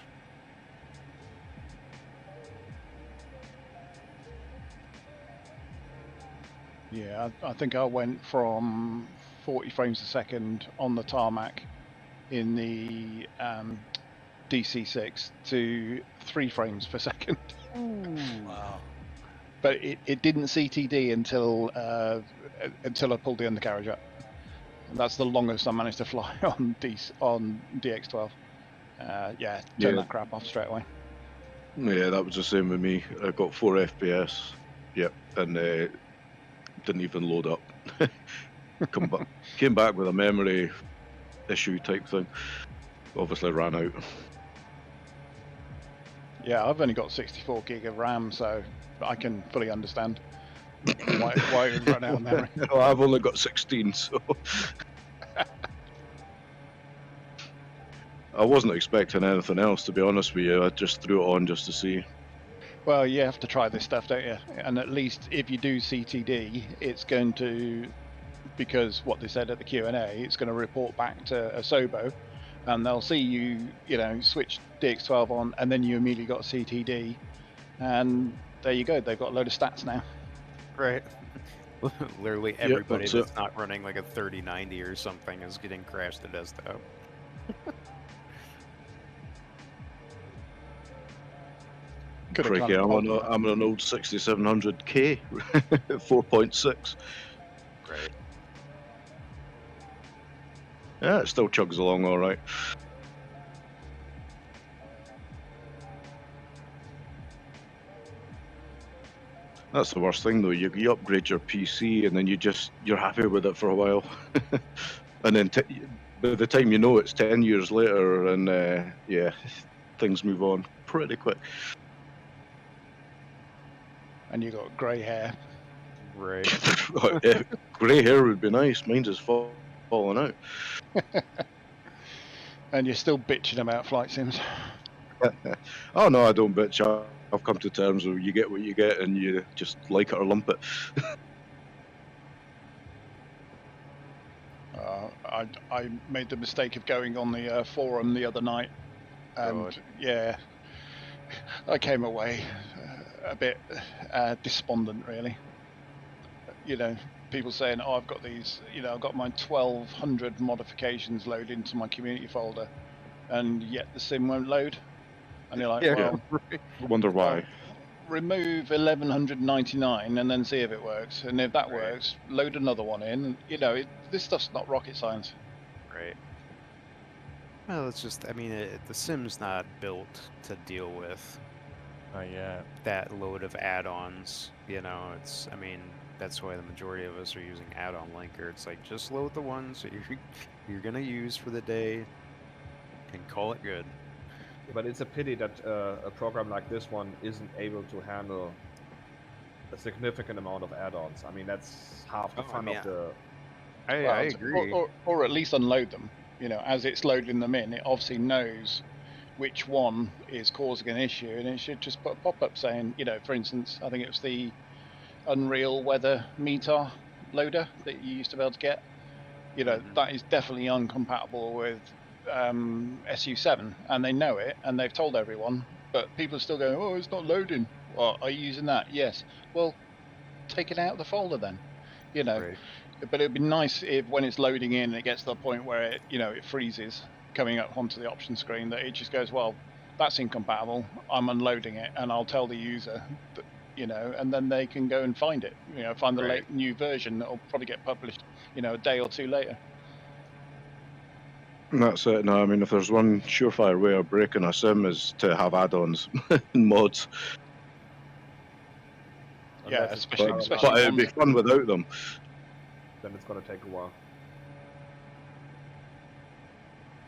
Yeah, I think I went from 40 frames a second on the tarmac in the DC6 to 3 frames per second. Wow. But it didn't CTD until I pulled the undercarriage up. And that's the longest I managed to fly on DX12. Yeah, turn that crap off straight away. Yeah, that was the same with me. I got 4 FPS. Yep, and didn't even load up. Came back with a memory issue type thing. Obviously ran out. Yeah, I've only got 64 gig of RAM, so I can fully understand why it would run out of memory. No, I've only got 16, so I wasn't expecting anything else, to be honest with you. I just threw it on just to see. Well, you have to try this stuff, don't you? And at least if you do CTD, it's going to, because what they said at the Q&A, it's going to report back to Asobo, and they'll see you, switch DX12 on, and then you immediately got CTD, and there you go. They've got a load of stats now. right. Literally everybody that's that's not running like a 3090 or something is getting crashed to desktop. Crikey, I'm on an old 6700K, 4.6. Right. Yeah, it still chugs along all right. That's the worst thing, though. You upgrade your PC and then you're happy with it for a while, and then by the time you know it's 10 years later, and yeah, things move on pretty quick. And you got grey hair. Right. Grey hair would be nice. Mine's just falling out. And you're still bitching about flight sims. Oh no, I don't bitch. I've come to terms with you get what you get, and you just like it or lump it. I made the mistake of going on the forum the other night, and yeah, I came away a bit despondent, really. People saying, "Oh, I've got these. I've got my 1,200 modifications loaded into my community folder, and yet the sim won't load." And you're like, "Well, I wonder why." remove 1,199 and then see if it works. And if that works, load another one in. This stuff's not rocket science. Right. Well, it's just, I mean, the sim's not built to deal with that load of add-ons. I mean, that's why the majority of us are using add-on linker. It's like, just load the ones that you're gonna use for the day and call it good. But it's a pity that a program like this one isn't able to handle a significant amount of add-ons. I mean, that's half the fun of the I agree. Or at least unload them. You know, as it's loading them in, it obviously knows which one is causing an issue, and it should just put a pop-up saying, you know, for instance, I think it was the Unreal Weather Meter loader that you used to be able to get. You know, that is definitely uncompatible with SU7, and they know it, and they've told everyone, but people are still going, oh, it's not loading. Well, are you using that? Yes. Well, take it out of the folder then. You know, Right. but it'd be nice if when it's loading in and it gets to the point where it, you know, it freezes coming up onto the option screen, that it just goes, well, that's incompatible. I'm unloading it, and I'll tell the user that, you know, and then they can go and find it. You know, find the late new version that'll probably get published, you know, a day or two later. And that's it. No, I mean, if there's one surefire way of breaking a sim is to have add-ons and mods. Yeah, Unless it's especially powered especially up, But it'd be ones. fun without them. then it's gonna take a while.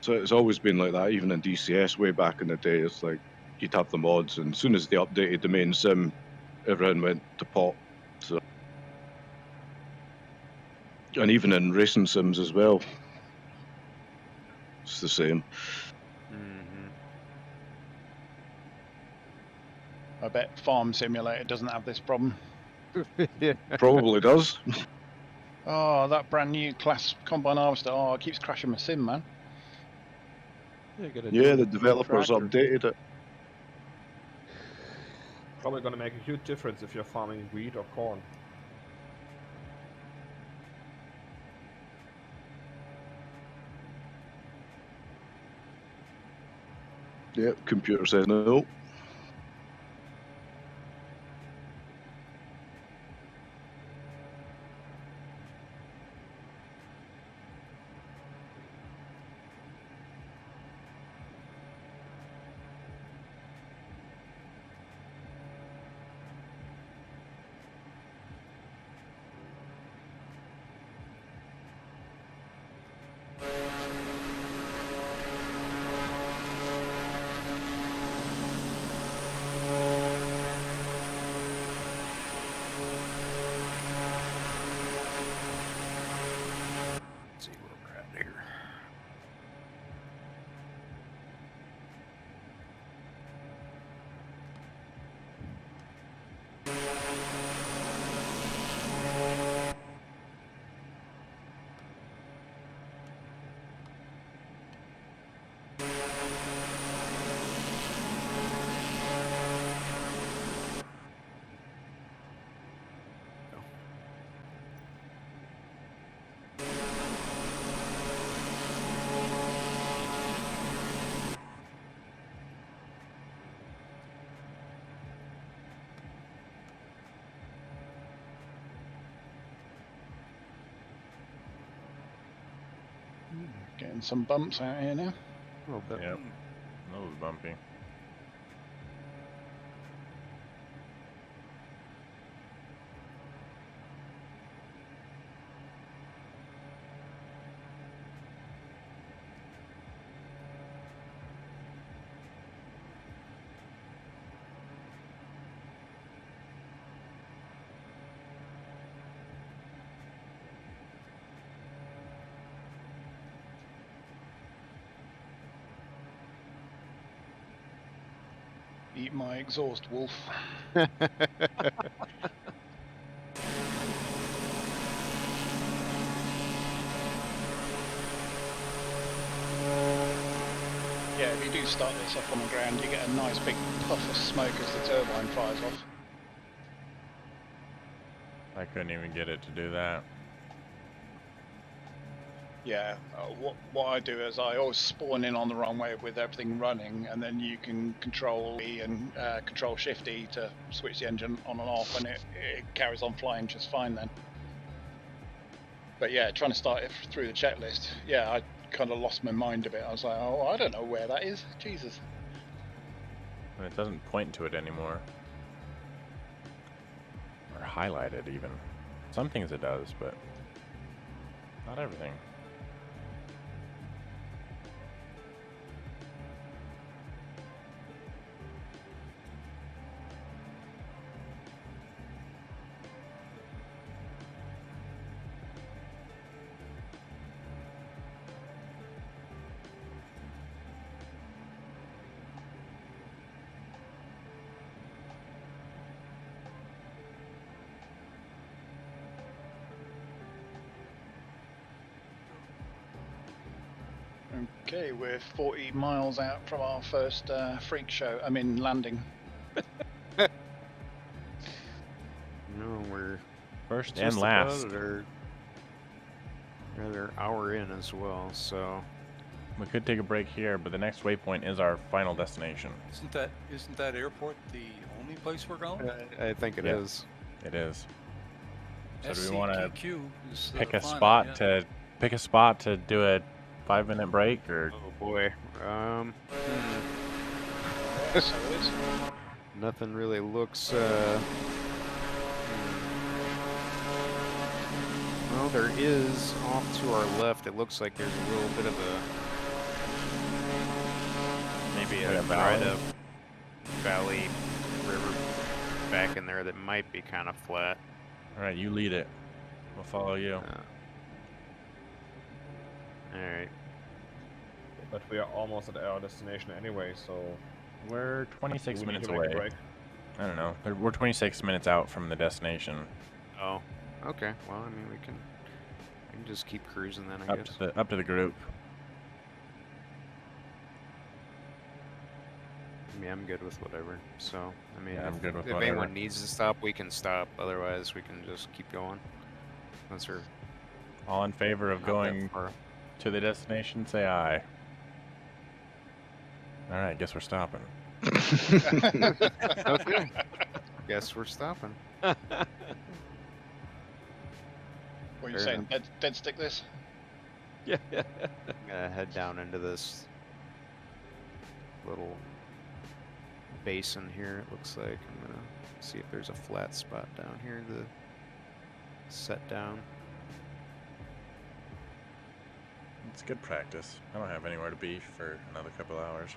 So it's always been like that, even in DCS way back in the day. It's like you'd have the mods, and as soon as they updated the main sim, everything went to pot. So, and even in racing sims as well, it's the same. I bet Farm Simulator doesn't have this problem. Yeah. Probably does. Oh, that brand new class combine harvester. Oh, it keeps crashing my sim, man. Yeah, the developers tractor. updated it. Probably gonna make a huge difference if you're farming wheat or corn. Yeah, computer says no. Let's see where we're at here. Getting some bumps out here now. A little bit. Yep. That was bumpy. Eat my exhaust, wolf. Yeah, if you do start this off on the ground, you get a nice big puff of smoke as the turbine fires off. I couldn't even get it to do that. Yeah, what I do is I always spawn in on the wrong way with everything running, and then you can control E and control Shift E to switch the engine on and off, and it carries on flying just fine then. But yeah, trying to start it through the checklist, yeah, I kind of lost my mind a bit. I was like, oh, I don't know where that is. Jesus. And it doesn't point to it anymore. Or highlight it even. Some things it does, but not everything. Okay, we're 40 miles out from our first freak show. I mean, landing. No, we're First just and last. about or rather hour in as well. So We could take a break here, but the next waypoint is our final destination. Isn't that airport the only place we're going? I think it is. It is. So do we want to SCQQ is pick a final, spot yeah. to do a 5-minute break, or Oh boy. So it is. Nothing really looks. Well, there is off to our left. It looks like there's a little bit of maybe a dried up valley river back in there that might be kind of flat. all right, you lead it. We'll follow you. All right. But we are almost at our destination anyway, so We're do 26 we need minutes to make a away. break? I don't know. We're 26 minutes out from the destination. Oh. Okay. Well, I mean, we can just keep cruising then, I guess. Up to the group. I mean, I'm good with whatever. So, I mean, Yeah, I'm good with if whatever. anyone needs to stop, we can stop. Otherwise, we can just keep going. Unless we're All in favor of not that going far. to the destination, say aye. All right, guess we're stopping. Okay. Guess we're stopping. What are you Fair saying? Dead stick this? Yeah. I'm gonna head down into this little basin here. It looks like I'm gonna see if there's a flat spot down here to set down. It's good practice. I don't have anywhere to be for another couple hours.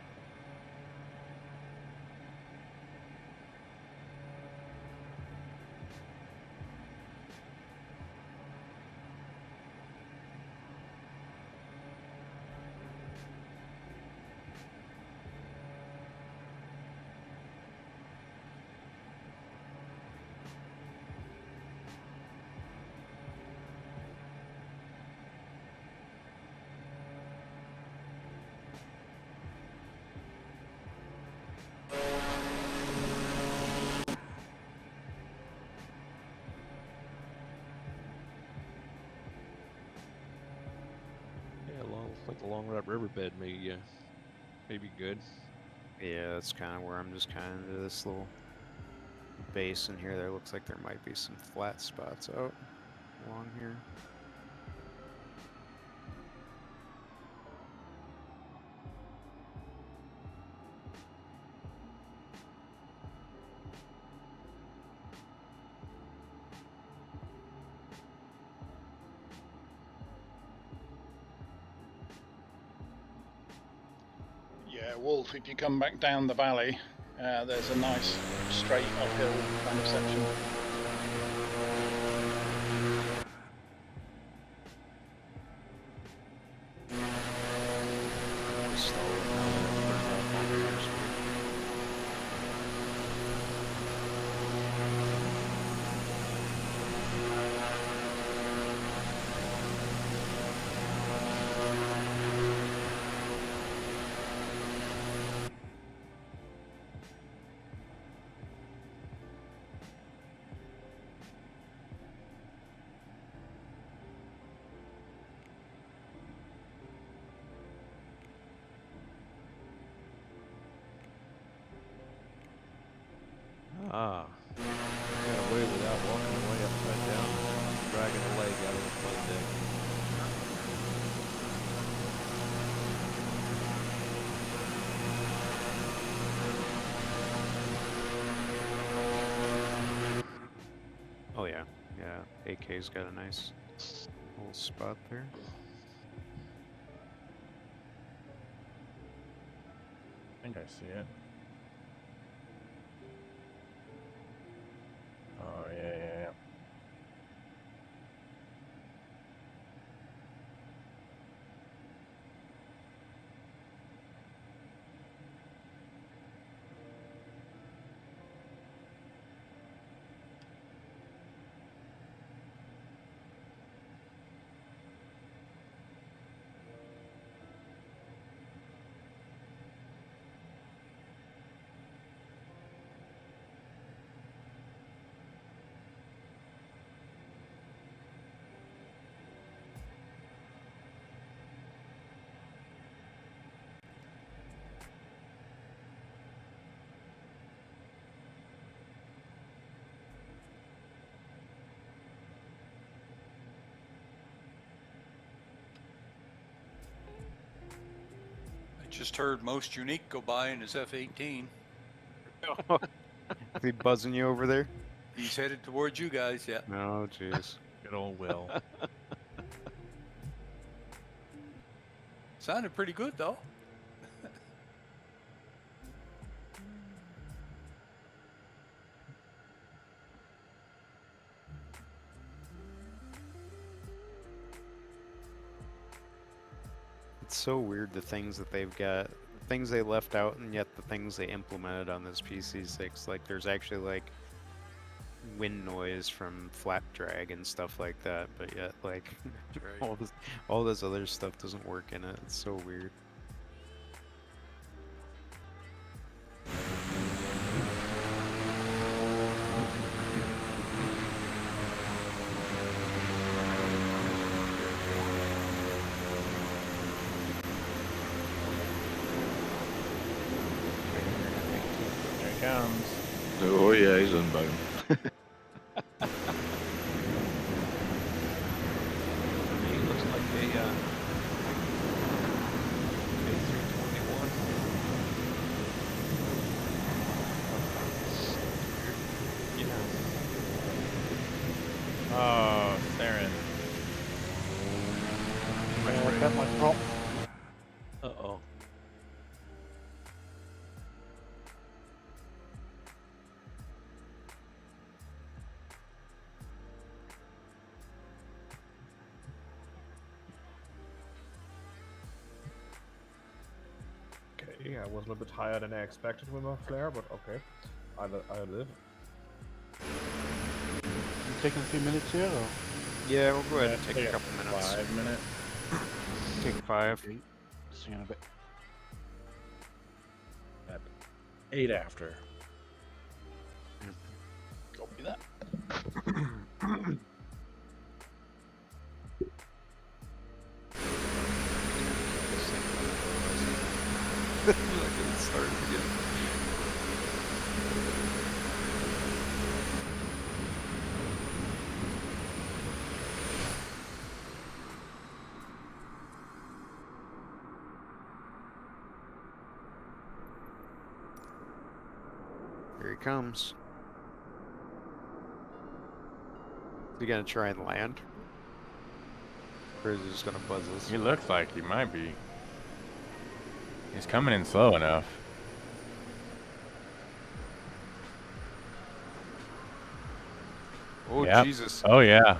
Looks like the Long Rut Riverbed may be good. Yeah, that's kind of where I'm just kind of into this little basin here. There looks like there might be some flat spots out along here. Yeah, Wolf, if you come back down the valley, there's a nice straight uphill kind of section. Ah. Got away without walking away upside down, dragging a leg out of the flight deck. Oh yeah, yeah. AK's got a nice little spot there. I think I see it. Oh, yeah. Just heard most unique go by in his F-18. Is he buzzing you over there? He's headed towards you guys. Yeah. Oh, jeez. Good old Will. Sounded pretty good though. It's so weird the things that they've got, the things they left out, and yet the things they implemented on this PC6. Like, there's actually like wind noise from flap drag and stuff like that, but yet like Right. all this other stuff doesn't work in it. It's so weird. There he comes. Oh yeah, he's inbound. He looks like a A321. Yeah. Oh, Saren. Yeah, that might drop. Uh-oh. Okay, I was a little bit higher than I expected with my flare, but okay. I live. You taking a few minutes here, or? Yeah, we'll go ahead and take a couple minutes. 5 minutes. Take 5. Okay, see you in a bit. At 8 after. Copy that. Look at it start again. Here he comes. Is he gonna try and land? Or is he just gonna buzz us? He looks like he might be. He's coming in slow enough. Oh, Yep. Jesus. Oh yeah.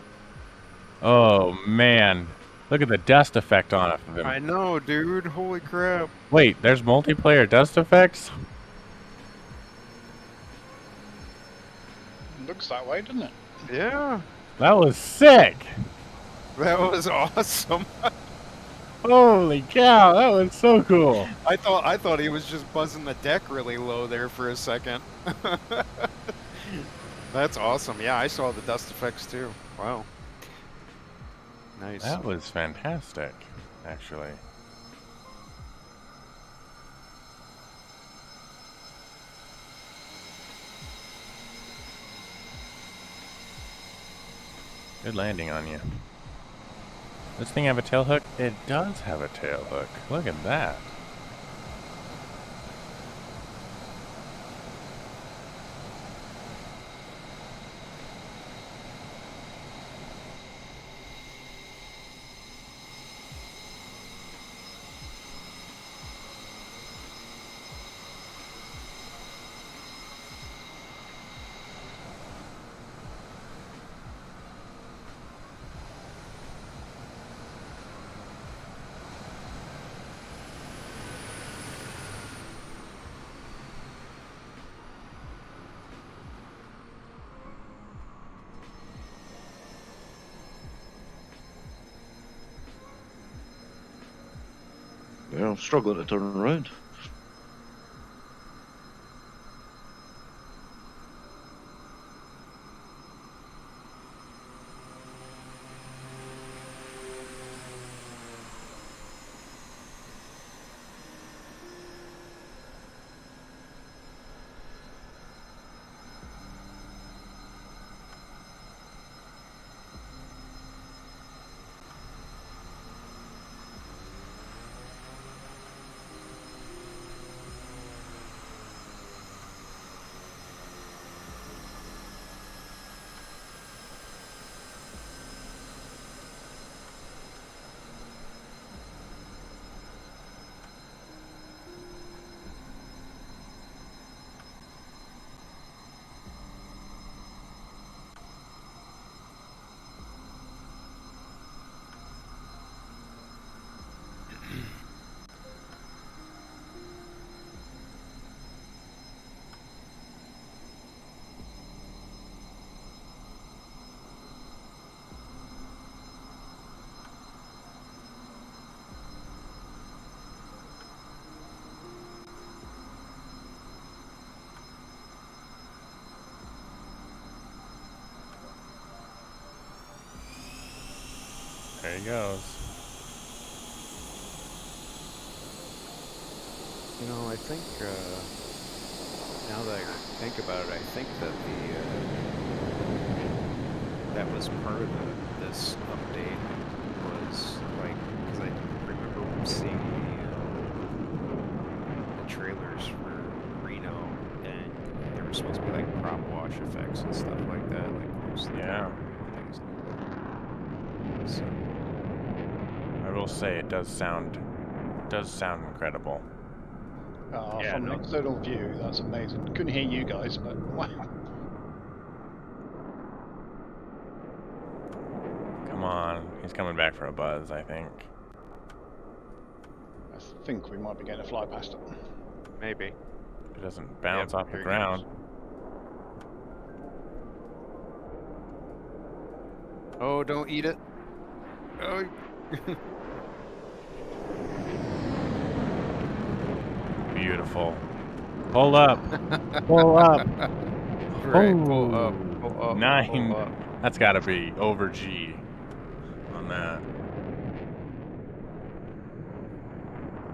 Oh man. Look at the dust effect on it of him. I know, dude. Holy crap. Wait, there's multiplayer dust effects? Looks that way, doesn't it? Yeah. That was sick. That was awesome. Holy cow, that was so cool. I thought he was just buzzing the deck really low there for a second. That's awesome. Yeah, I saw the dust effects too. Wow. Nice. That was fantastic, actually. Good landing on you. This thing have a tail hook? It does have a tail hook. Look at that. Yeah, I'm struggling to turn around. There he goes. You know, I think now that I think about it, I think that that was part of this update was like because I remember seeing the trailers for Reno, and there were supposed to be like prop wash effects and stuff like that, like mostly Yeah. things like that. So I will say it does sound incredible. From an external view, that's amazing. Couldn't hear you guys, but wow. Come on, he's coming back for a buzz, I think. I think we might be getting a fly past it. maybe. If it doesn't bounce Yep, off the here he ground. Oh, don't eat it. Oh. Beautiful. Pull up. Pull up. Right, pull up, pull up, 9. pull up. That's got to be over G on that.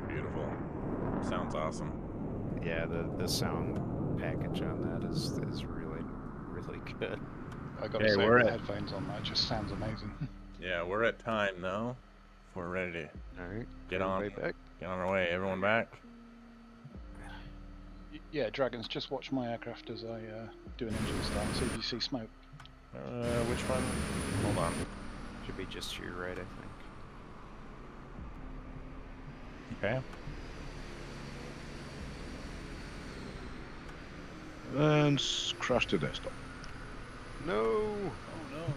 Beautiful. Sounds awesome. Yeah, the sound package on that is really good. I gotta Okay, say, we're with at- headphones on, that just sounds amazing. Yeah, we're at time though. If we're ready to All right, get on back. get on our way. Everyone back? Yeah, Dragons, just watch my aircraft as I do an engine start and see if you see smoke. Which one? Hold on. Should be just to your right, I think. Okay. And crash to desktop. No. Oh no.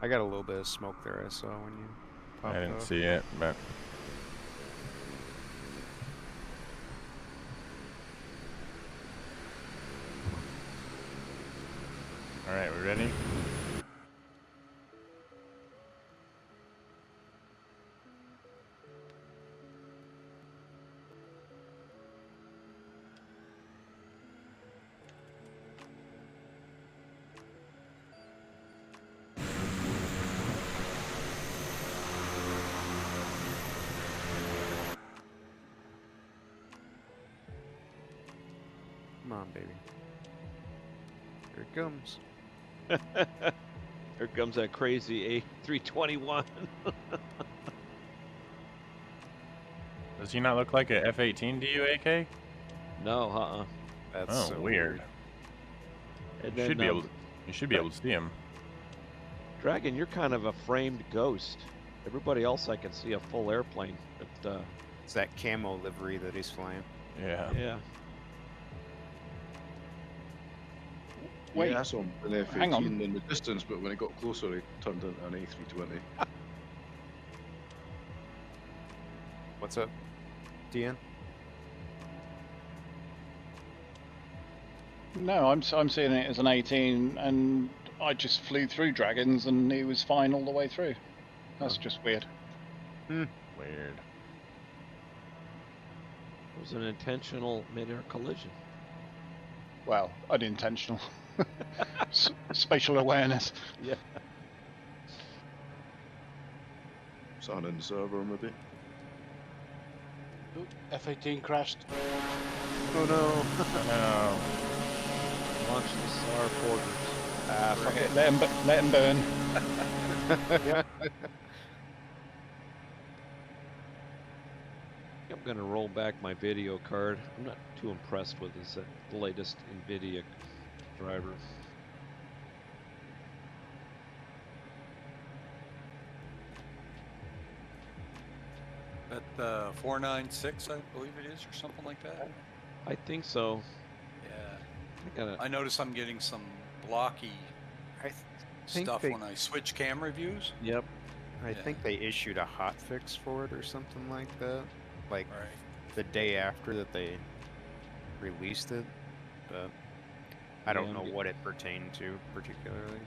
I got a little bit of smoke there. I saw when you popped I didn't off. see it, but all right, we ready? Come on, baby. Here it comes. Here comes that crazy A321. Does he not look like a F-18 to you, AK? No, That's Oh, so weird. And You then, should be able. You should be able to see him. Dragon, you're kind of a framed ghost. Everybody else, I can see a full airplane. But It's that camo livery that he's flying. Yeah. yeah, Wait, Yeah, I saw him an F-18 hang on. in the distance, but when he got closer, he turned into an A320. What's up, DN? No, I'm seeing it as an 18, and I just flew through Dragons, and he was fine all the way through. That's just weird. Weird. it was an intentional mid-air collision. Well, unintentional. Spatial awareness. Yeah. Something in the server, maybe. Ooh, F-18 crashed. Oh no. No. Launch the SAR porters. Fuck it, let him burn. I'm going to roll back my video card. I'm not too impressed with this the latest NVIDIA driver. That 496, I believe it is, or something like that. I think so. Yeah. I notice I'm getting some blocky think stuff they- when I switch camera views. Yep. I think they issued a hot fix for it or something like that. Like Right. the day after that they released it. But I don't Yeah, know what it pertained to particularly.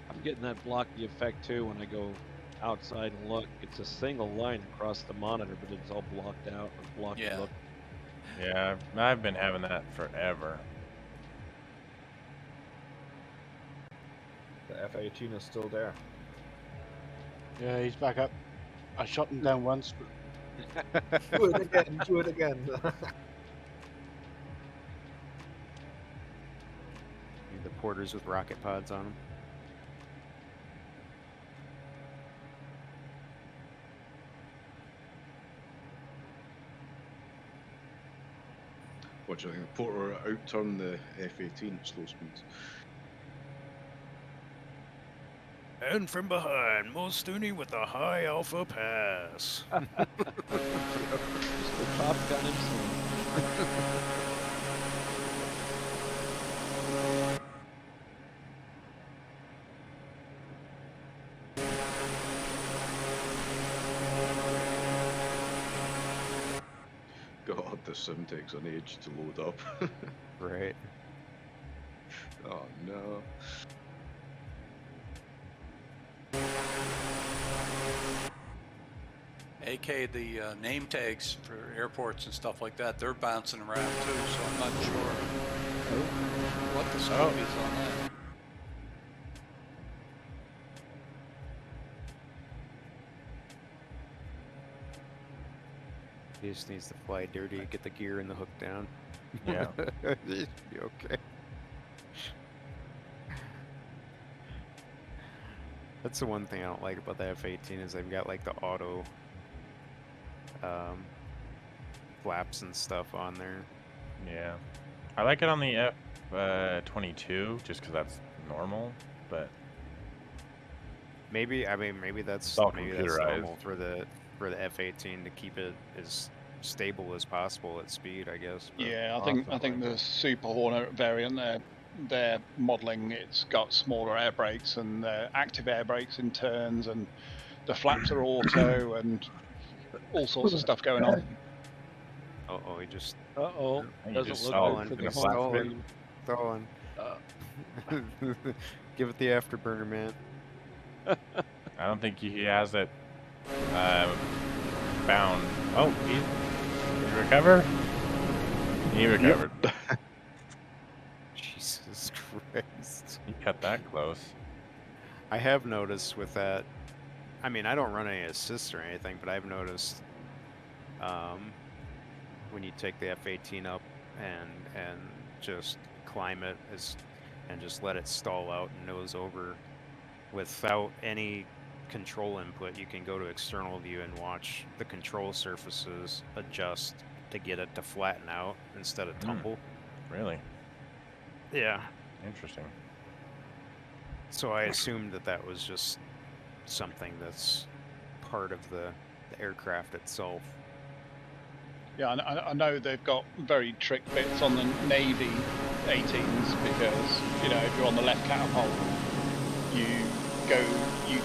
I'm getting that blocky effect too when I go outside and look. It's a single line across the monitor, but it's all blocked out or blocky Yeah. look. Yeah, I've been having that forever. The F-18 is still there. Yeah, he's back up. I shot him down once, but Do it again. Do it again. Need the porters with rocket pods on them. What do you think? The Porter outturned the F-18 at slow speeds. And from behind, Mulstooney with a high alpha pass. Mr. Top Gun himself. God, the sim takes an age to load up. Right. Oh no. AK, the name tags for airports and stuff like that, they're bouncing around too, so I'm not sure what the scope is on that. He just needs to fly dirty, get the gear and the hook down. Yeah. He'd be okay. That's the one thing I don't like about the F-18 is they've got like the auto flaps and stuff on there. Yeah. I like it on the F-22 just because that's normal, but Maybe maybe that's all normal computerized. for the F-18 to keep it as stable as possible at speed, I guess. But Yeah, I think the Super Hornet variant, they're modelling. It's got smaller air brakes and active air brakes in turns, and the flaps are auto, and all sorts of stuff going on. oh, he just Uh-oh. You Doesn't just look saw good for in the a flash home pit. team. throwing. Give it the afterburner, man. I don't think he has it bound. Oh, did he recover? He recovered. Jesus Christ. He cut that close. I have noticed with that, I mean, I don't run any assists or anything, but I've noticed when you take the F-18 up and just climb it and just let it stall out and nose over without any control input, you can go to external view and watch the control surfaces adjust to get it to flatten out instead of tumble. Really? Yeah. Interesting. So I assumed that was just something that's part of the aircraft itself. Yeah, I know they've got very trick bits on the Navy 18s because, you know, if you're on the left catapult, you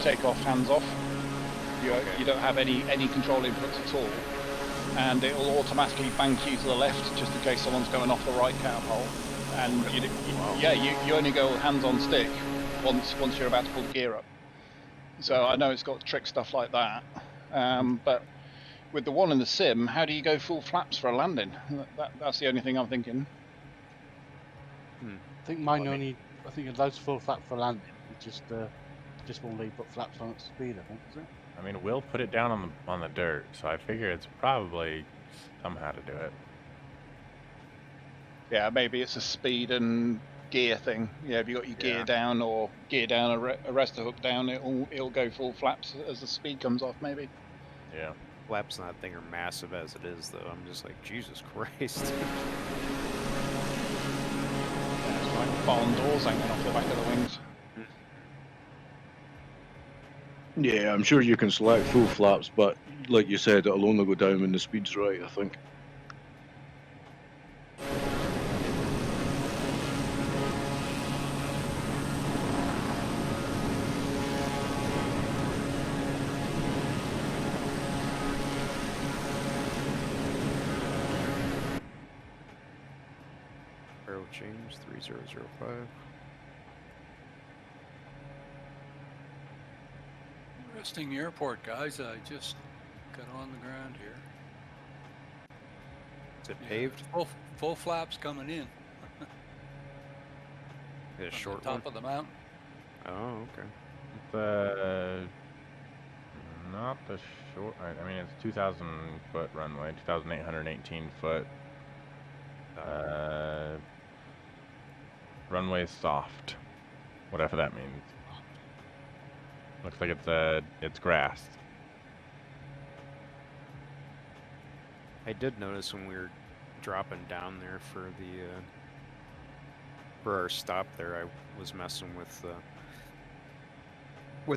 take off hands off. You don't have any control inputs at all, and it will automatically bank you to the left just in case someone's going off the right catapult. And you only go hands on stick once you're about to pull the gear up. So I know it's got trick stuff like that, but with the one in the sim, how do you go full flaps for a landing? That's the only thing I'm thinking. I think mine I think it allows full flap for landing. It just won't let you put flaps on at speed, I think, is it? I mean, we'll put it down on the dirt, so I figure it's probably somehow to do it. Yeah, maybe it's a speed and gear thing. Yeah, if you got your gear down or gear down, arrest the hook down, it'll go full flaps as the speed comes off, maybe. Yeah. Flaps on that thing are massive as it is, though. I'm just like, Jesus Christ. Yeah, it's like barn doors hanging off the back of the wings. Yeah, I'm sure you can select full flaps, but like you said, it'll only go down when the speed's right, I think. Arrow change 3005. Interesting airport, guys. I just got on the ground here. Is it paved? Full flaps coming in. Is it a From short the top one? of the mountain. Oh, okay. The not the short. I mean, it's 2,000 foot runway, 2,818 foot. Runway soft, whatever that means. Looks like it's grass. I did notice when we were dropping down there for our stop there, I was messing with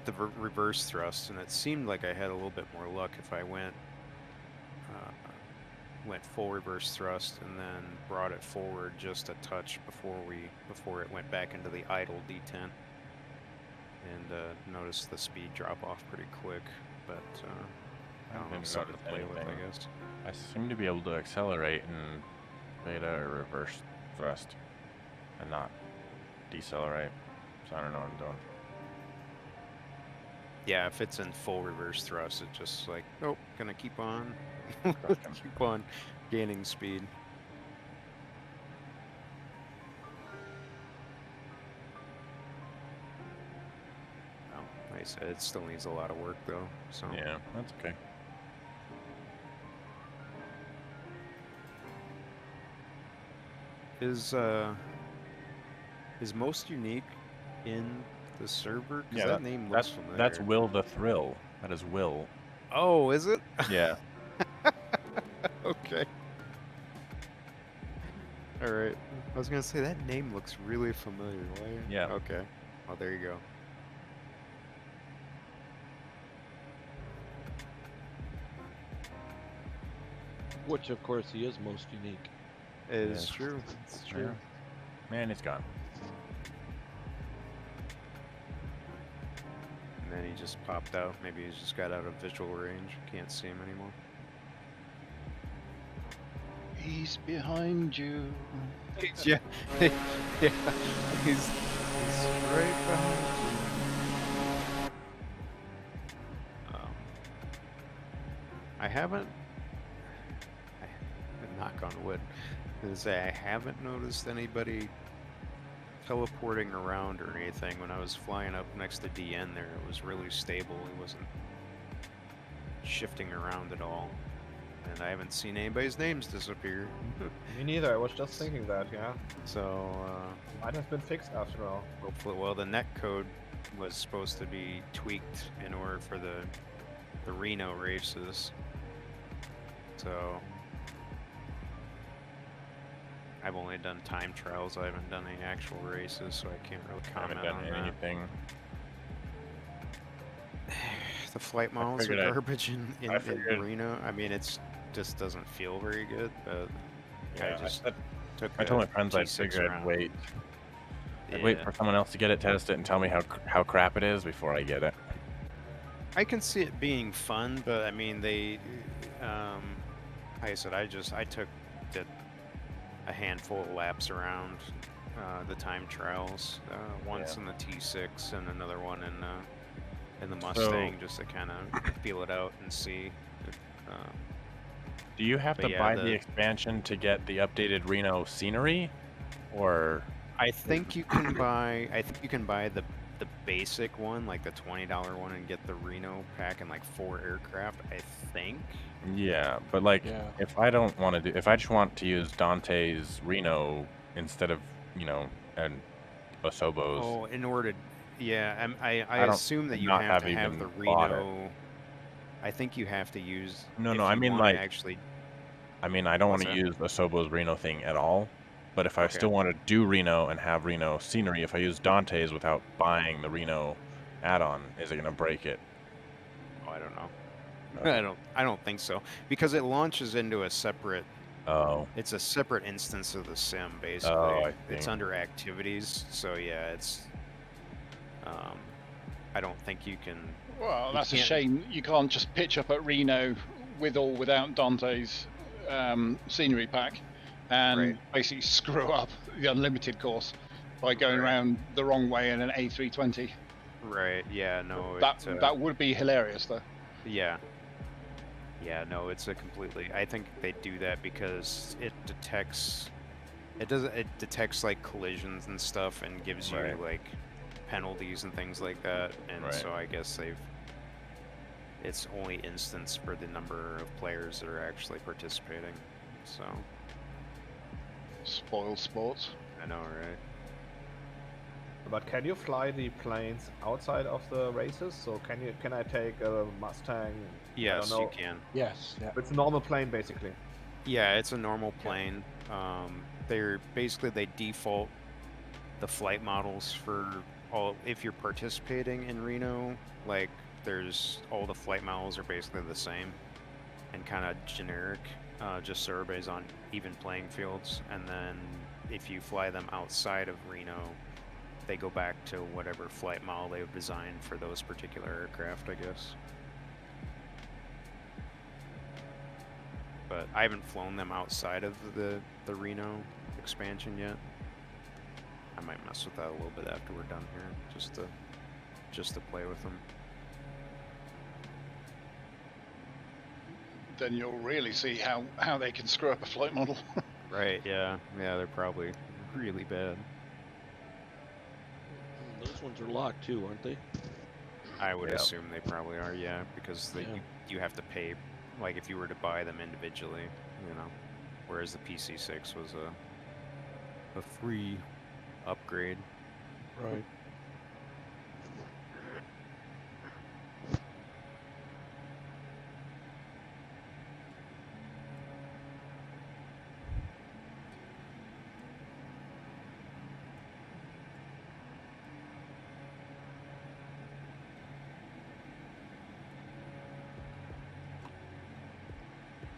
the reverse thrust, and it seemed like I had a little bit more luck if I went full reverse thrust and then brought it forward just a touch before it went back into the idle detent, and noticed the speed drop off pretty quick. But I don't know, something to play with, I guess. I seem to be able to accelerate in beta or reverse thrust and not decelerate, so I don't know what I'm doing. Yeah, if it's in full reverse thrust, it's just like, nope, gonna keep on, keep on gaining speed. Well, like I said, it still needs a lot of work though. So Yeah, that's okay. Is most unique in the server? 'Cause Yeah, that name looks familiar. that's Will the Thrill. That is Will. Oh, is it? Yeah. Okay. All right. I was gonna say that name looks really familiar. Why? Yeah. Okay. Oh, there you go. Which, of course, he is most unique. It is Yes. true. It's true. Yeah. Man, it's gone. And then he just popped out. Maybe he's just got out of visual range. Can't see him anymore. He's behind you. Yeah. Yeah. He's right behind you. I haven't. Knock on wood. I was gonna say I haven't noticed anybody teleporting around or anything. When I was flying up next to DN there, it was really stable. It wasn't shifting around at all. And I haven't seen anybody's names disappear. Me neither. I was just thinking that. Yeah. So Might have been fixed after all. hopefully, well, the net code was supposed to be tweaked in order for the Reno races. So I've only done time trials. I haven't done any actual races, so I can't really I haven't comment done on anything. that. The flight miles are figured I- garbage in I figured- Reno. I mean, it's just doesn't feel very good, but Yeah, I just took I told my a friends I'd T6 figure I'd around. wait. I'd wait for someone else to get it, test it, and tell me how crap it is before I get it. I can see it being fun, but I mean, they, like I said, did a handful of laps around the time trials, once in the T6 and another one in the Mustang, just to kind of feel it out and see. Do you have But to yeah, buy the the- expansion to get the updated Reno scenery, or I think you can buy. I think you can buy the basic one, like the $20 one, and get the Reno pack and like 4 aircraft. I think. yeah? But like, Yeah. if I don't want to do, if I just want to use Dante's Reno instead of and Asobo's, Oh, in order to, yeah, I I don't assume that you not have have to have even the bought it. Reno. I think you have to use. No, if no, I you mean, wanna like- actually. I mean, I don't want What's to that? use Asobo's Reno thing at all. But if I Okay. still want to do Reno and have Reno scenery, if I use Dante's without buying the Reno add-on, is it gonna break it? Oh, I don't know. Okay. I don't think so, because it launches into a separate. Oh, It's a separate instance of the sim, basically. Oh, I It's see. under activities, so yeah, it's. I don't think you can. Well, You that's a can't- shame. You can't just pitch up at Reno with or without Dante's scenery pack and Right. basically screw up the unlimited course by going Right. around the wrong way in an A320. Right. Yeah. No. That would be hilarious, though. Yeah. Yeah, no, it's a completely. I think they do that because it detects. It detects like collisions and stuff and gives you Right. like penalties and things like that, and Right. so I guess it's only instanced for the number of players that are actually participating. So Spoiled sports. I know, right? But can you fly the planes outside of the races? So can I take a Mustang? Yes, I you don't know. can. Yes. Yeah. It's a normal plane basically. Yeah, it's a normal plane. They're basically they default the flight models for all. If you're participating in Reno, like there's all the flight models are basically the same and kind of generic, just so everybody's on even playing fields. And then if you fly them outside of Reno, they go back to whatever flight model they've designed for those particular aircraft, I guess. But I haven't flown them outside of the Reno expansion yet. I might mess with that a little bit after we're done here, just to play with them. Then you'll really see how they can screw up a flight model. Right? Yeah. Yeah. They're probably really bad. Those ones are locked too, aren't they? I would Yeah. assume they probably are. Yeah, because Yeah. you have to pay, like if you were to buy them individually, you know. Whereas the PC6 was a free upgrade. Right.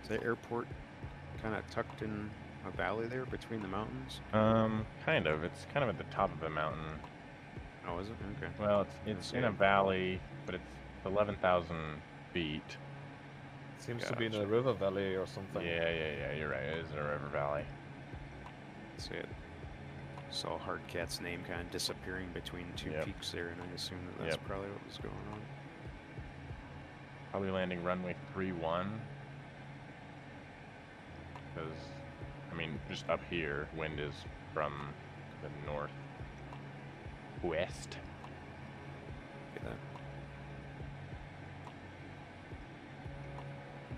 Is the airport kind of tucked in a valley there between the mountains? Kind of. It's kind of at the top of the mountain. Oh, is it? Okay. Well, it's in a valley, but it's 11,000 feet. Seems to be in a Gotcha. river valley or something. Yeah. You're right. It is in a river valley. See it. Saw Hardcat's name kind of disappearing between two Yep. peaks there, and I assume that's Yep. probably what was going on. Probably landing runway 31. Because, I mean, just up here, wind is from the northwest. Look at that.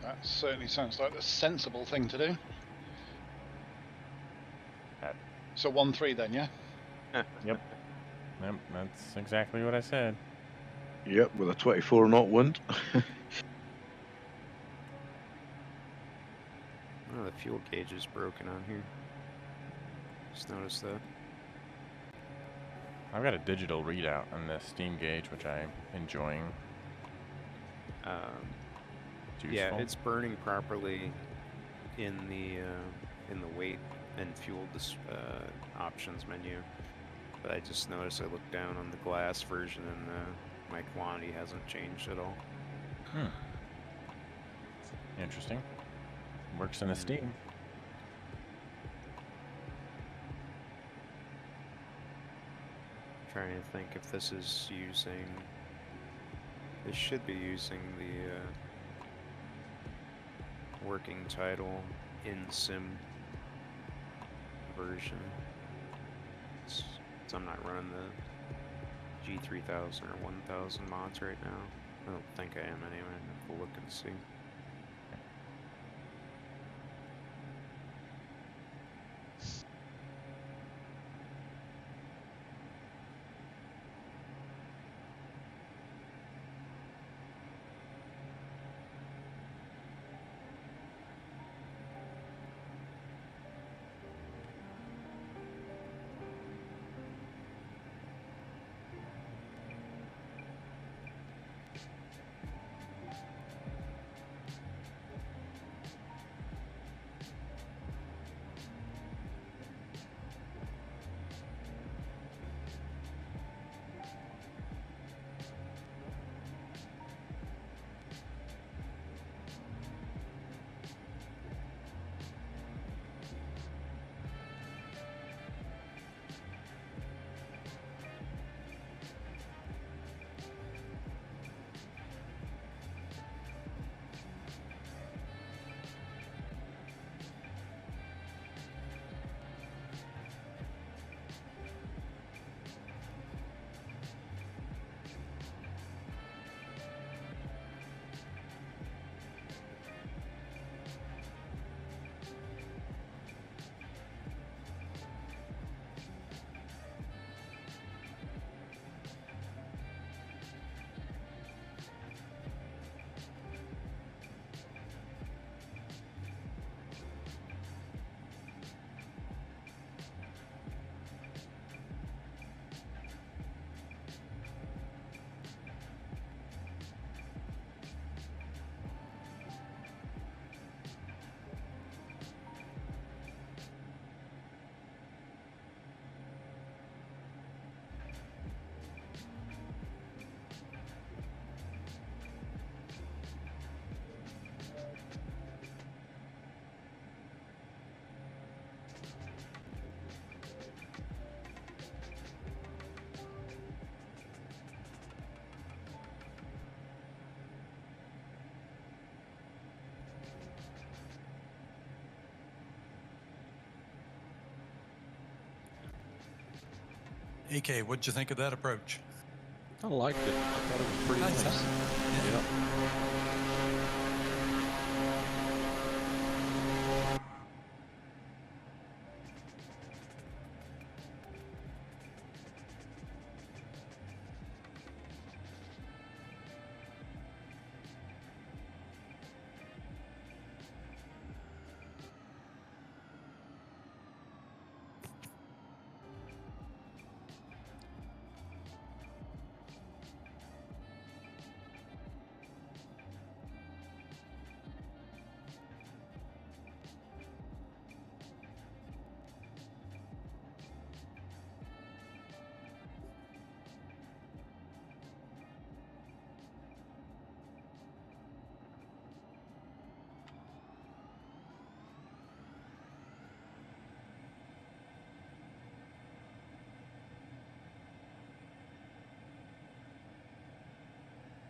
That certainly sounds like the sensible thing to do. That- So 1-3 then, yeah? Yep, that's exactly what I said. Yep, with a 24 knot wind. Oh, the fuel gauge is broken on here. Just noticed that. I've got a digital readout on the steam gauge, which I'm enjoying. It's Yeah, useful. it's burning properly in the weight and fuel options menu. But I just noticed I looked down on the glass version and my quantity hasn't changed at all. Interesting. Works in the steam. Trying to think if this is using. This should be using the working title in sim version. So I'm not running the G3000 or 1000 mods right now. I don't think I am anyway. I have to look and see. AK, what'd you think of that approach? I liked it. I thought it was pretty Nice, nice. huh? Yeah.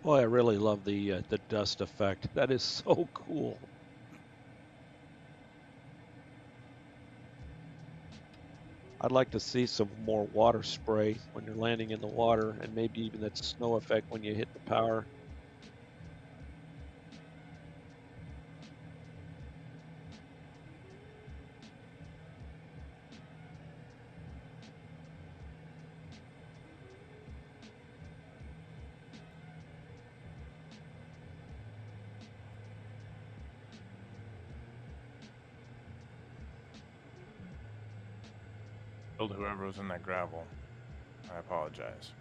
Boy, I really love the dust effect. That is so cool. I'd like to see some more water spray when you're landing in the water, and maybe even that snow effect when you hit the power. Killed whoever was in that gravel. I apologize.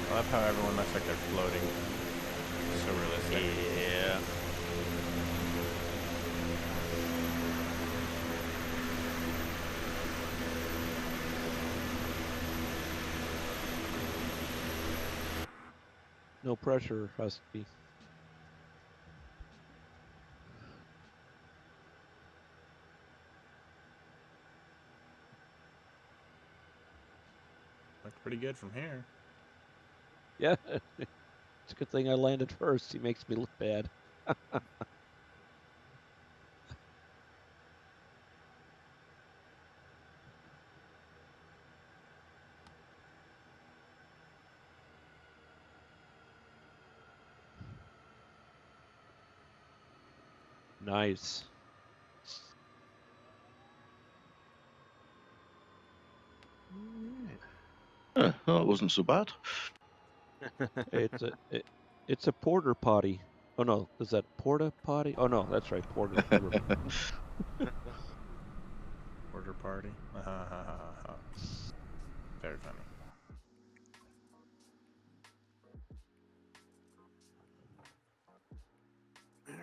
I love how everyone looks like they're floating. So realistic. Yeah. No pressure, Husky. Looks pretty good from here. Yeah. It's a good thing I landed first. He makes me look bad. Nice. That wasn't so bad. It's a porter potty. Oh no, is that porta potty? Oh no, that's right, porter. Never mind. Order party. Very funny.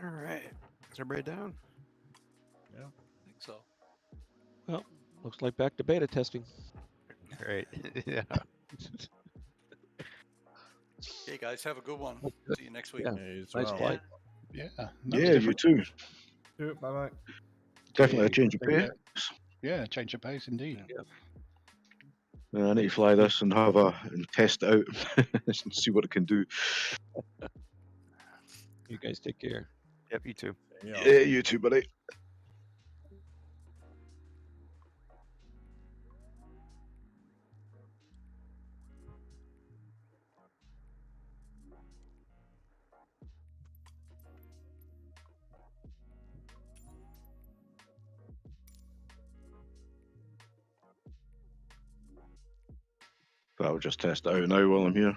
All right. Is everybody down? Yeah. I think so. Well, looks like back to beta testing. Great. Yeah. Okay, guys, have a good one. See you next week. Yeah. Yeah, as Nice well. flight. Yeah. Yeah, you too. Bye bye. Definitely a Okay, change of take care. pace. Yeah, change of pace indeed. I need to fly this and and test it out and see what it can do. You guys take care. Yep, you too. Yeah. Yeah, you too, buddy. I'll just test it out now while I'm here.